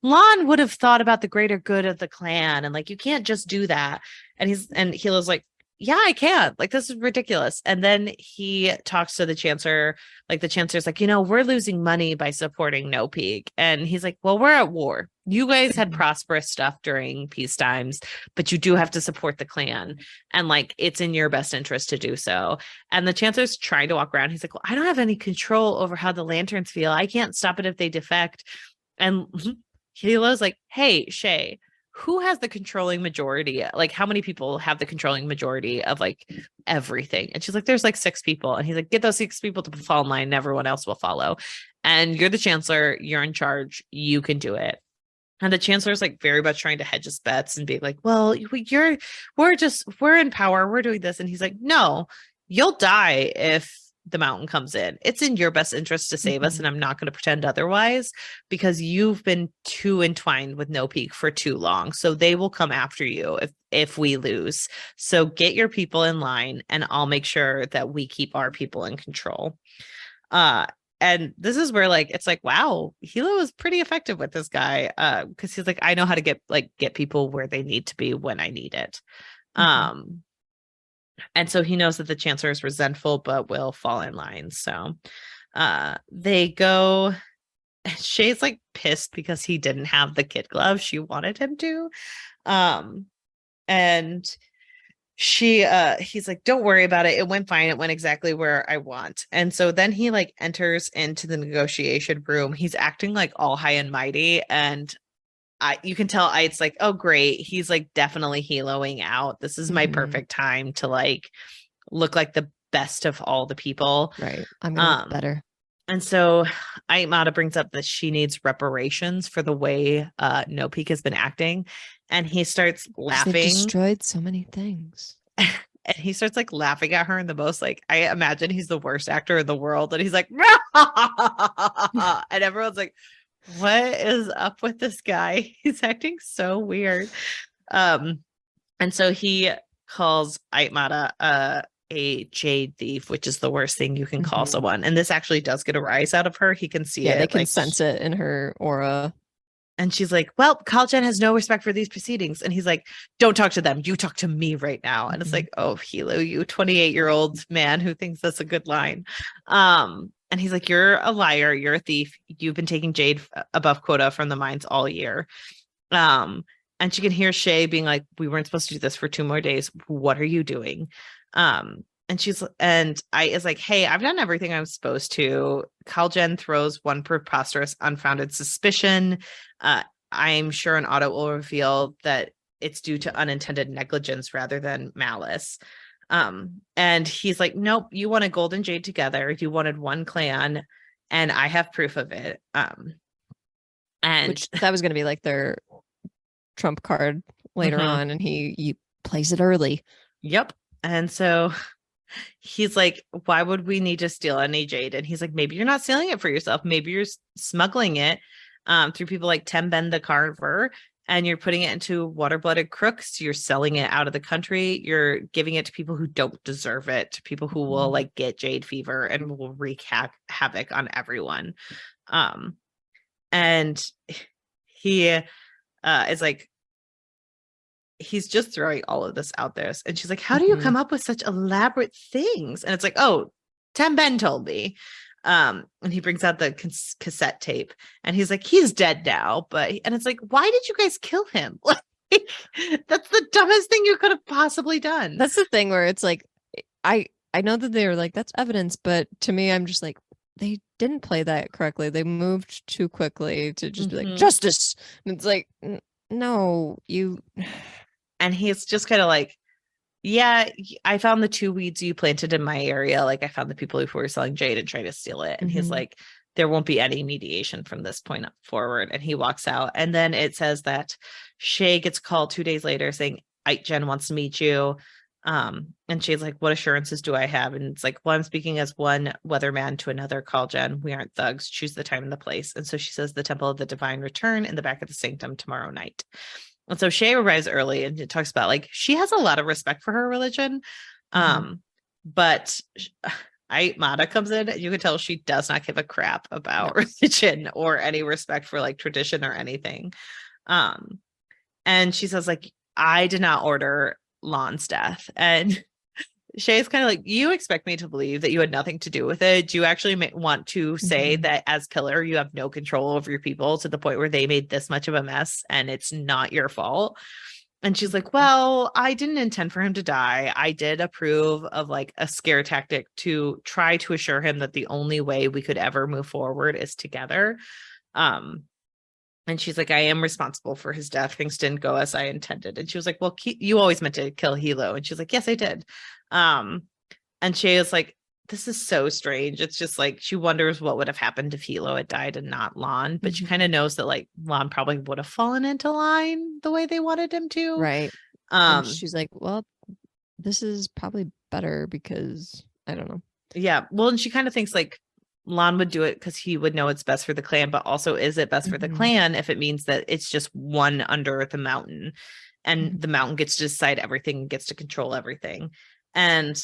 Lon would have thought about the greater good of the clan. And like, you can't just do that. And Hilo's like, yeah, I can't. Like, this is ridiculous. And then he talks to the Chancellor. Like, the Chancellor's like, you know, we're losing money by supporting No Peak. And he's like, well, we're at war. You guys had prosperous stuff during peace times, but you do have to support the clan. And like, it's in your best interest to do so. And the Chancellor's trying to walk around. He's like, well, I don't have any control over how the lanterns feel. I can't stop it if they defect. And Hilo's like, hey, Shay, who has the controlling majority? Like, how many people have the controlling majority of like everything? And she's like, there's like 6 people. And he's like, get those 6 people to fall in line and everyone else will follow. And you're the Chancellor, you're in charge, you can do it. And the Chancellor's like very much trying to hedge his bets and be like, well, we're in power, we're doing this. And he's like, no, you'll die if the mountain comes in. It's in your best interest to save us, and I'm not going to pretend otherwise because you've been too entwined with No Peak for too long. So they will come after you if we lose. So get your people in line, and I'll make sure that we keep our people in control. And this is where like it's like, wow, Hilo is pretty effective with this guy because he's like, I know how to get people where they need to be when I need it. And so he knows that the chancellor is resentful, but will fall in line. So they go. Shay's like pissed because he didn't have the kid glove she wanted him to. And he's like, don't worry about it. It went fine. It went exactly where I want. And so then he like enters into the negotiation room. He's acting like all high and mighty. And you can tell it's like, oh, great. He's like definitely Hiloing out. This is my perfect time to like look like the best of all the people. Right. I'm gonna look better. And so Aitmata brings up that she needs reparations for the way No Peak has been acting. And he starts laughing. They've destroyed so many things. And he starts like laughing at her in the most, like, I imagine he's the worst actor in the world. And he's like, and everyone's like, what is up with this guy? He's acting so weird. And so he calls Aitmata a jade thief, which is the worst thing you can call someone. And this actually does get a rise out of her. He can see it. They can sense it in her aura. And she's like, well, Kaljen has no respect for these proceedings. And he's like, don't talk to them. You talk to me right now. And it's like, oh, Hilo, you 28-year-old man who thinks that's a good line. And he's like, you're a liar. You're a thief. You've been taking jade above quota from the mines all year. And she can hear Shay being like, we weren't supposed to do this for 2 more days. What are you doing? And I is like, hey, I've done everything I was supposed to. Kaljen throws one preposterous, unfounded suspicion. I'm sure an audit will reveal that it's due to unintended negligence rather than malice. And he's like, nope, you wanted Gold and Jade together. You wanted one clan, and I have proof of it. And which that was going to be like their trump card later on, and he plays it early. Yep. And so he's like, why would we need to steal any jade? And he's like, maybe you're not stealing it for yourself. Maybe you're smuggling it through people like Temben the Carver, and you're putting it into water-blooded crooks. You're selling it out of the country. You're giving it to people who don't deserve it, to people who will like get jade fever and will wreak havoc on everyone. And he is like, he's just throwing all of this out there. And she's like, how do you come up with such elaborate things? And it's like, oh, Temben told me. And he brings out the cassette tape, and he's like, he's dead now. And it's like, why did you guys kill him? Like, that's the dumbest thing you could have possibly done. That's the thing where it's like, I know that they were like, that's evidence, but to me, I'm just like, they didn't play that correctly. They moved too quickly to just be like, justice. And it's like, no, you. And he's just kind of like, yeah, I found the 2 weeds you planted in my area. Like, I found the people who were selling jade and trying to steal it. And he's like, there won't be any mediation from this point forward. And he walks out. And then it says that Shay gets called 2 days later saying, Aitjen wants to meet you. And Shay's like, what assurances do I have? And it's like, well, I'm speaking as one weatherman to another Kaljen. We aren't thugs. Choose the time and the place. And so she says the Temple of the Divine Return in the back of the sanctum tomorrow night. And so Shay arrives early, and it talks about like she has a lot of respect for her religion. But Aitmata comes in, and you can tell she does not give a crap about religion or any respect for like tradition or anything. And she says like, I did not order Lon's death. And Shay's kind of like, you expect me to believe that you had nothing to do with it? Do you actually want to say that as killer, you have no control over your people to the point where they made this much of a mess and it's not your fault? And she's like, well, I didn't intend for him to die. I did approve of like a scare tactic to try to assure him that the only way we could ever move forward is together. And she's like, I am responsible for his death. Things didn't go as I intended. And she was like, well, you always meant to kill Hilo. And she's like, yes, I did. And Shay is like, this is so strange. It's just like, she wonders what would have happened if Hilo had died and not Lon. But she kind of knows that like Lon probably would have fallen into line the way they wanted him to. Right. And she's like, well, this is probably better because I don't know. Yeah. Well, and she kind of thinks like, Lon would do it because he would know it's best for the clan, but also is it best for the clan if it means that it's just one under the mountain and the mountain gets to decide everything, gets to control everything. And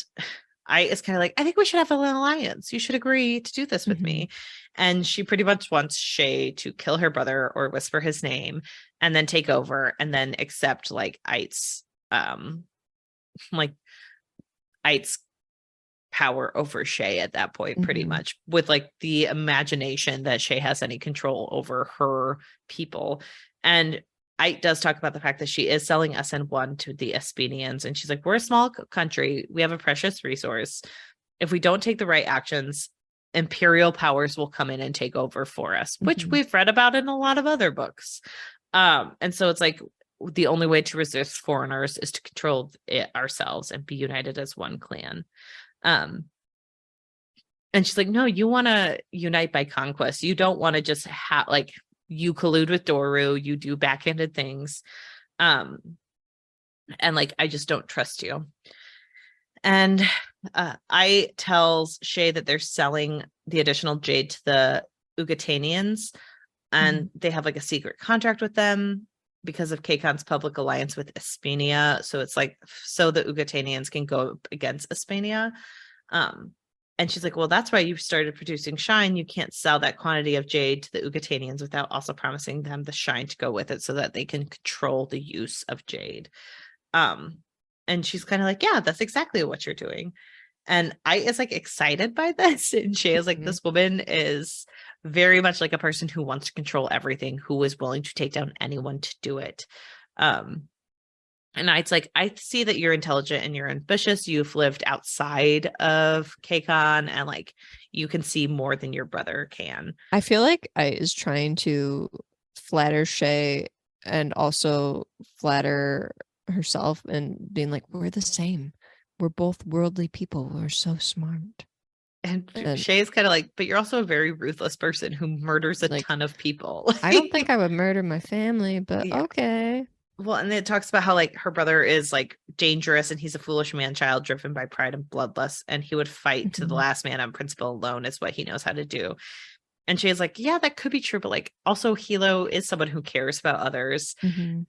it's kind of like, I think we should have an alliance. You should agree to do this with me. And she pretty much wants Shay to kill her brother or whisper his name and then take over and then accept like Ait's like Ait's power over Shay at that point, pretty much, with like the imagination that Shay has any control over her people. And Ait does talk about the fact that she is selling SN1 to the Espenians, and she's like, we're a small country, we have a precious resource. If we don't take the right actions, imperial powers will come in and take over for us, which we've read about in a lot of other books. And so it's like the only way to resist foreigners is to control it ourselves and be united as one clan. And she's like, no, you want to unite by conquest. You don't want to just have like, you collude with Doru, you do backhanded things. And like, I just don't trust you. And I tells Shay that they're selling the additional jade to the Ugatanians, and they have like a secret contract with them because of Kakon's public alliance with Espenia. So it's like, so the Ugatanians can go up against Espenia. And she's like, well, that's why you started producing shine. You can't sell that quantity of jade to the Ugatanians without also promising them the shine to go with it so that they can control the use of jade. And she's kind of like, yeah, that's exactly what you're doing. And I is like excited by this. And Shay is like, this woman is very much like a person who wants to control everything, who is willing to take down anyone to do it. And it's like, I see that you're intelligent and you're ambitious. You've lived outside of Kakon, and like you can see more than your brother can. I feel like I is trying to flatter Shay and also flatter herself and being like, we're the same. We're both worldly people. We're so smart. And Shay's kind of like, but you're also a very ruthless person who murders a ton of people. I don't think I would murder my family, but okay. Well, and it talks about how like her brother is like dangerous and he's a foolish man-child driven by pride and bloodlust, and he would fight to the last man on principle alone is what he knows how to do. And Shay's like, yeah, that could be true, but like also Hilo is someone who cares about others.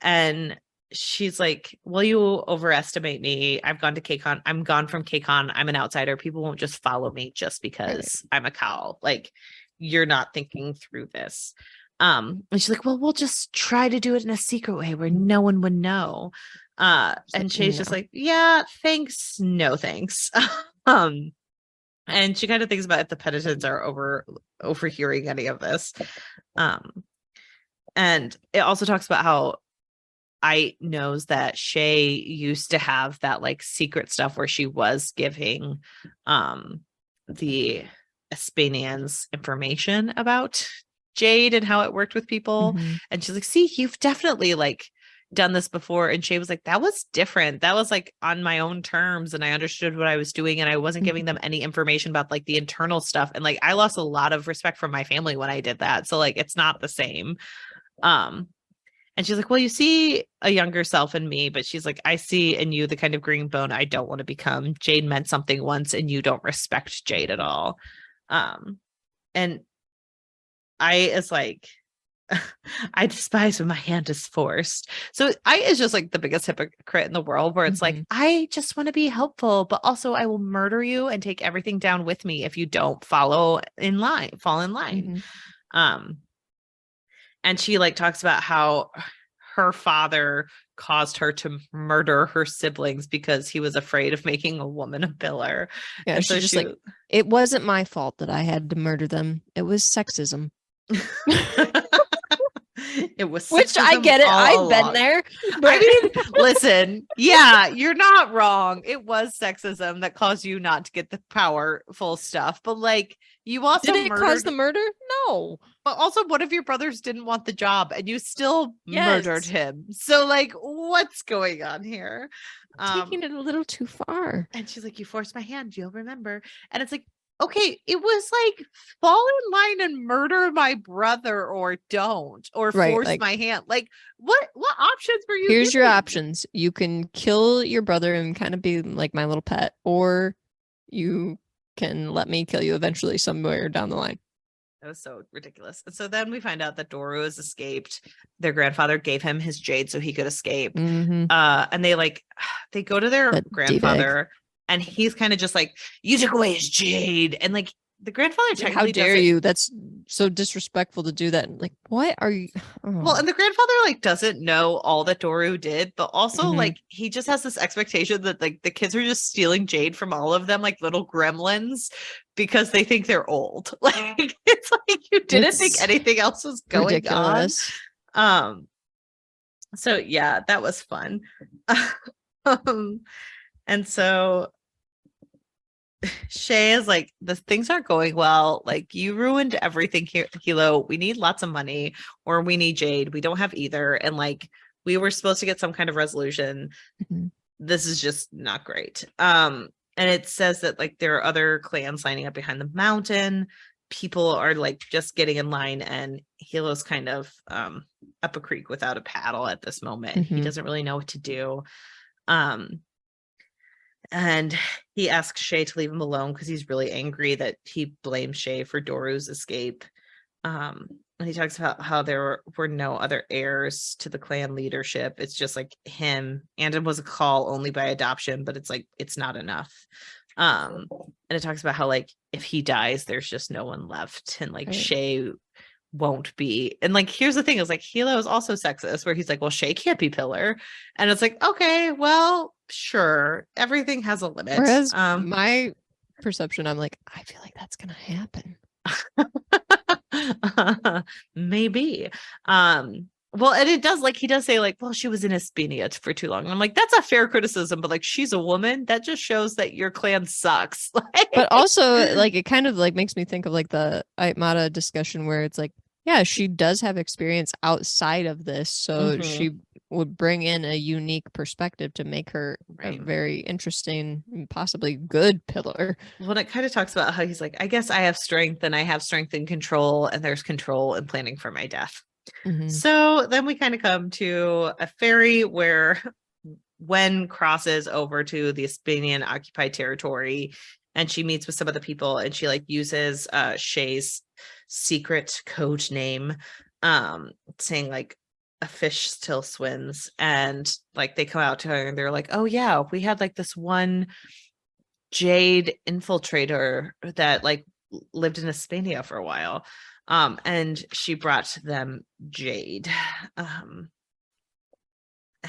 And she's like, well, you overestimate me. I've gone to Kakon. I'm gone from Kakon. I'm an outsider. People won't just follow me just because I'm a cow. Like, you're not thinking through this. And she's like, well, we'll just try to do it in a secret way where no one would know. And Shay's just like, yeah, thanks. No, thanks. And she kind of thinks about if the penitents are overhearing any of this. And it also talks about how I knows that Shay used to have that like secret stuff where she was giving the Espenians information about Jade and how it worked with people. And she's like, see, you've definitely like done this before. And Shay was like, that was different. That was like on my own terms, and I understood what I was doing, and I wasn't giving them any information about like the internal stuff. And like I lost a lot of respect from my family when I did that. So like it's not the same. And she's like, well, you see a younger self in me, but she's like, I see in you the kind of green bone I don't want to become. Jade meant something once, and you don't respect Jade at all. And I is like, I despise when my hand is forced. So I is just like the biggest hypocrite in the world, where it's like, I just want to be helpful, but also I will murder you and take everything down with me if you don't fall in line. And she like talks about how her father caused her to murder her siblings because he was afraid of making a woman a biller. Yeah, and so she's just like, it wasn't my fault that I had to murder them. It was sexism. It was, which I get it. I've been there. But... I mean, listen, yeah, you're not wrong. It was sexism that caused you not to get the powerful stuff. But like, you also did it cause the murder? No. But also, what if your brothers didn't want the job and you still murdered him? So like, what's going on here? Taking it a little too far. And she's like, you forced my hand, you'll remember. And it's like, okay, it was like, fall in line and murder my brother, or don't, or force my hand. Like, what options were you Here's giving? Your options. You can kill your brother and kind of be like my little pet, or you can let me kill you eventually somewhere down the line. That was so ridiculous. And so then we find out that Doru has escaped. Their grandfather gave him his jade so he could escape. And they go to their grandfather, and he's kind of just like, you took away his jade. And like, the grandfather Like, technically how dare you? That's so disrespectful to do that. Like, what are you? Oh. Well, and the grandfather like doesn't know all that Doru did, but also like he just has this expectation that like the kids are just stealing Jade from all of them like little gremlins because they think they're old. Like it's like you didn't think anything else was going ridiculous. On. So yeah, that was fun. And so Shay is like, the things aren't going well. Like, you ruined everything here, Hilo. We need lots of money, or we need Jade. We don't have either. And like, we were supposed to get some kind of resolution. This is just not great. And it says that like there are other clans lining up behind the mountain. People are like just getting in line, and Hilo's kind of up a creek without a paddle at this moment. He doesn't really know what to do. And he asks Shay to leave him alone because he's really angry that he blames Shay for Doru's escape. And he talks about how there were no other heirs to the clan leadership. It's just like him. Andon was a call only by adoption, but it's like it's not enough. And it talks about how like if he dies, there's just no one left, and like Shay won't be. And like here's the thing, is like Hilo is also sexist, where he's like, well, Shay can't be pillar, and it's like, okay, well, sure, everything has a limit. Whereas my perception, I'm like, I feel like that's gonna happen. Maybe. Well, and it does, like, he does say like, well, she was in Espenia for too long, and I'm like, that's a fair criticism, but like, she's a woman. That just shows that your clan sucks. But also like it kind of like makes me think of like the Aitmata discussion, where it's like, yeah, she does have experience outside of this, so she would bring in a unique perspective to make her a very interesting, possibly good pillar. Well, it kind of talks about how he's like, I guess I have strength, and I have strength in control, and there's control in planning for my death. So then we kind of come to a ferry where Wen crosses over to the Espanian occupied territory, and she meets with some of the people, and she like uses Shay's secret code name, saying like a fish still swims, and like they come out to her and they're like, oh yeah, we had like this one Jade infiltrator that like lived in Espania for a while, and she brought them Jade, and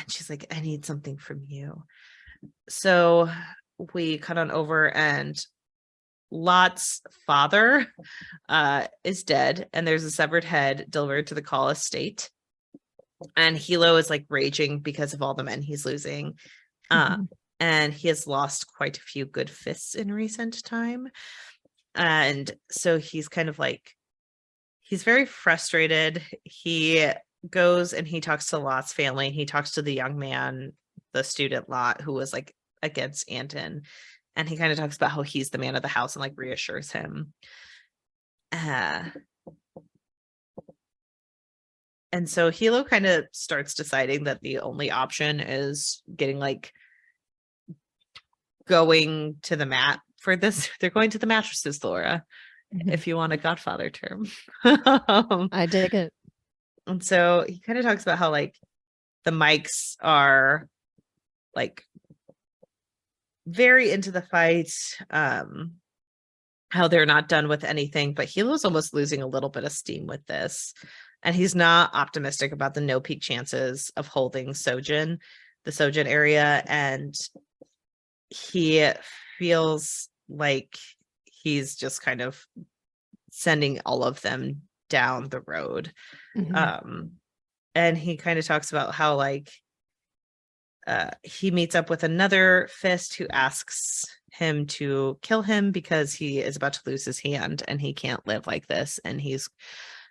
she's like, I need something from you. So we cut on over, and Lot's father is dead, and there's a severed head delivered to the Call estate, and Hilo is like raging because of all the men he's losing, and he has lost quite a few good fists in recent time, and so he's kind of like, he's very frustrated. He goes and he talks to Lot's family. He talks to the young man, the student Lot, who was like against Anton, and he kind of talks about how he's the man of the house and like reassures him. And so Hilo kind of starts deciding that the only option is getting like going to the mat for this. They're going to the mattresses, Laura, if you want a Godfather term. I dig it. And so he kind of talks about how like the mics are like very into the fight, how they're not done with anything, but Hilo's almost losing a little bit of steam with this, and he's not optimistic about the no peak chances of holding the Sojin area, and he feels like he's just kind of sending all of them down the road. And he kind of talks about how like he meets up with another fist who asks him to kill him because he is about to lose his hand and he can't live like this, and he's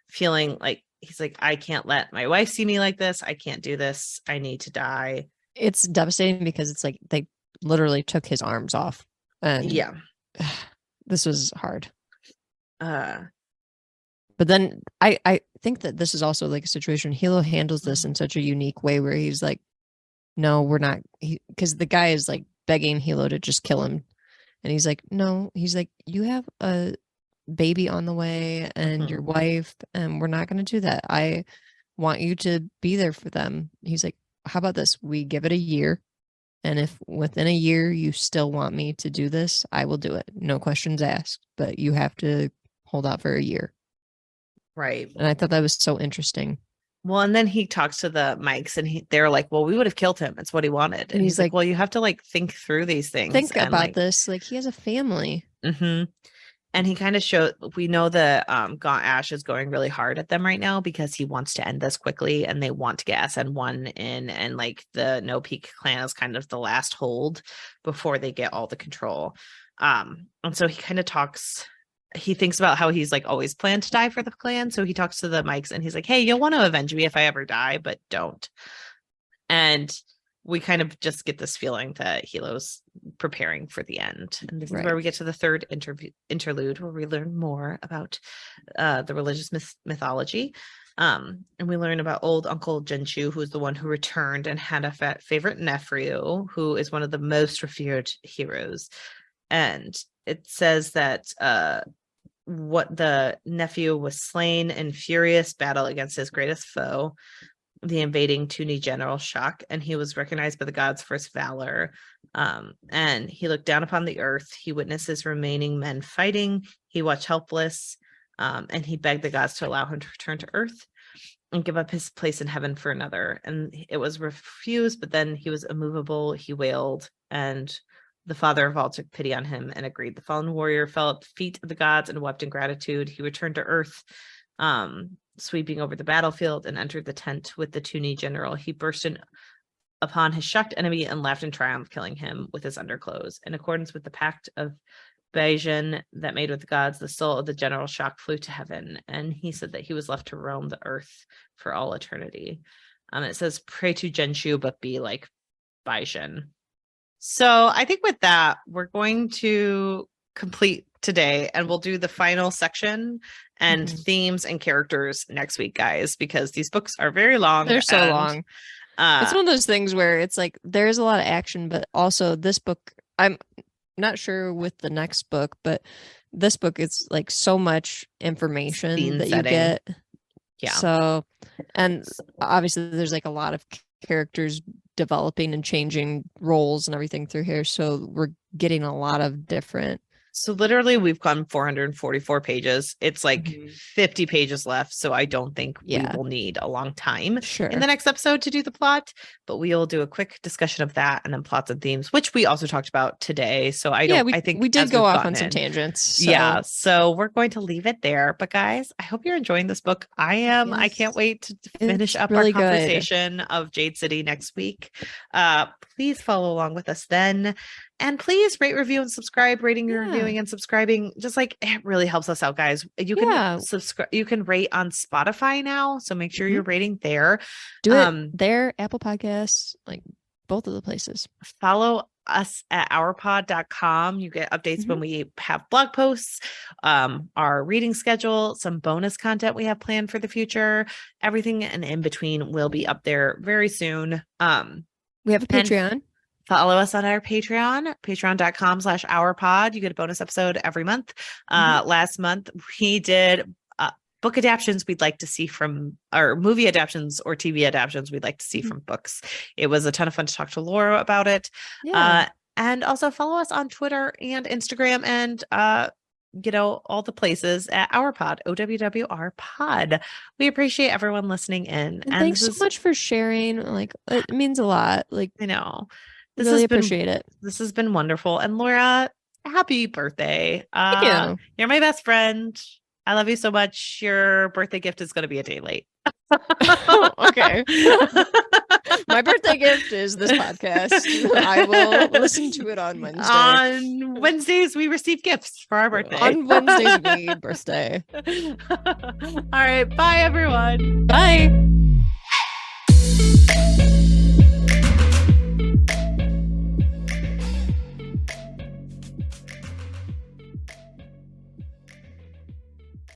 feeling like, he's like, I can't let my wife see me like this. I can't do this. I need to die. It's devastating because it's like they literally took his arms off, and yeah, this was hard. But then I think that this is also like a situation Hilo handles this in such a unique way, where he's like, no, we're not, because the guy is like begging Hilo to just kill him, and he's like, no, he's like, you have a baby on the way and your wife, and we're not going to do that. I want you to be there for them. He's like, how about this, we give it a year, And if within a year you still want me to do this, I will do it. No questions asked, but you have to hold out for a year. Right. And I thought that was so interesting. Well, and then he talks to the Mikes and they're like, well, we would have killed him. It's what he wanted. And he's like, well, you have to like think through these things. Think about this. Like, he has a family. And he kind of showed, we know that Gaunt Ash is going really hard at them right now because he wants to end this quickly and they want to get SN1 in, and like the No Peak clan is kind of the last hold before they get all the control. And so he kind of talks, he thinks about how he's like always planned to die for the clan. So he talks to the Mikes and he's like, hey, you'll want to avenge me if I ever die, but don't. And we kind of just get this feeling that Hilo's preparing for the end. And this is where we get to the third interlude, where we learn more about the religious mythology. And we learn about old Uncle Genshu, who is the one who returned and had a favorite nephew, who is one of the most revered heroes. And it says that what the nephew was slain in furious battle against his greatest foe, the invading Tuni general Shock, and he was recognized by the gods for his valor. And he looked down upon the earth. He witnessed his remaining men fighting. He watched helpless, and he begged the gods to allow him to return to earth and give up his place in heaven for another. And it was refused, but then he was immovable. He wailed, and the father of all took pity on him and agreed. The fallen warrior fell at the feet of the gods and wept in gratitude. He returned to earth, sweeping over the battlefield, and entered the tent with the Tuni general. He burst in upon his shocked enemy and laughed in triumph, killing him with his underclothes. In accordance with the pact of Baijin that made with the gods, the soul of the general Shock flew to heaven, and he said that he was left to roam the earth for all eternity. It says, pray to Genshu, but be like Baijin. So I think with that, we're going to complete today, and we'll do the final section and themes and characters next week, guys, because these books are very long. They're so long. It's one of those things where it's like there's a lot of action, but also this book, I'm not sure with the next book, but this book, it's like so much information you get. Yeah. So, and obviously there's like a lot of characters developing and changing roles and everything through here. So we're getting a lot of different. So literally we've gone 444 pages. It's like 50 pages left. So I don't think we will need a long time in the next episode to do the plot, but we'll do a quick discussion of that and then plots and themes, which we also talked about today. So I think we did go off on some tangents. So. Yeah. So we're going to leave it there, but guys, I hope you're enjoying this book. I am. Yes. I can't wait to finish up our conversation of Jade City next week. Please follow along with us then. And please rate, review, and subscribe. Rating, reviewing, and subscribing. Just like it really helps us out, guys. You can subscribe. You can rate on Spotify now, so make sure you're rating there. Do it there, Apple Podcasts, like both of the places. Follow us at OWWRPod.com. You get updates when we have blog posts, our reading schedule, some bonus content we have planned for the future. Everything and in between will be up there very soon. We have a Patreon. Follow us on our Patreon, patreon.com/OWWRPod. You get a bonus episode every month. Last month, we did book adaptions we'd like to see from, or movie adaptions or TV adaptions we'd like to see from books. It was a ton of fun to talk to Laura about it. And also follow us on Twitter and Instagram and, all the places at Our Pod, OWWR Pod. We appreciate everyone listening in. And thanks so much for sharing. Like, it means a lot. Like, I know. Really appreciate it. This has been wonderful. And Laura, happy birthday. Thank you. You're my best friend. I love you so much. Your birthday gift is going to be a day late. Okay. My birthday gift is this podcast. I will listen to it on Wednesday. On Wednesdays, we receive gifts for our birthday. On Wednesdays, we birthday. All right. Bye, everyone. Bye.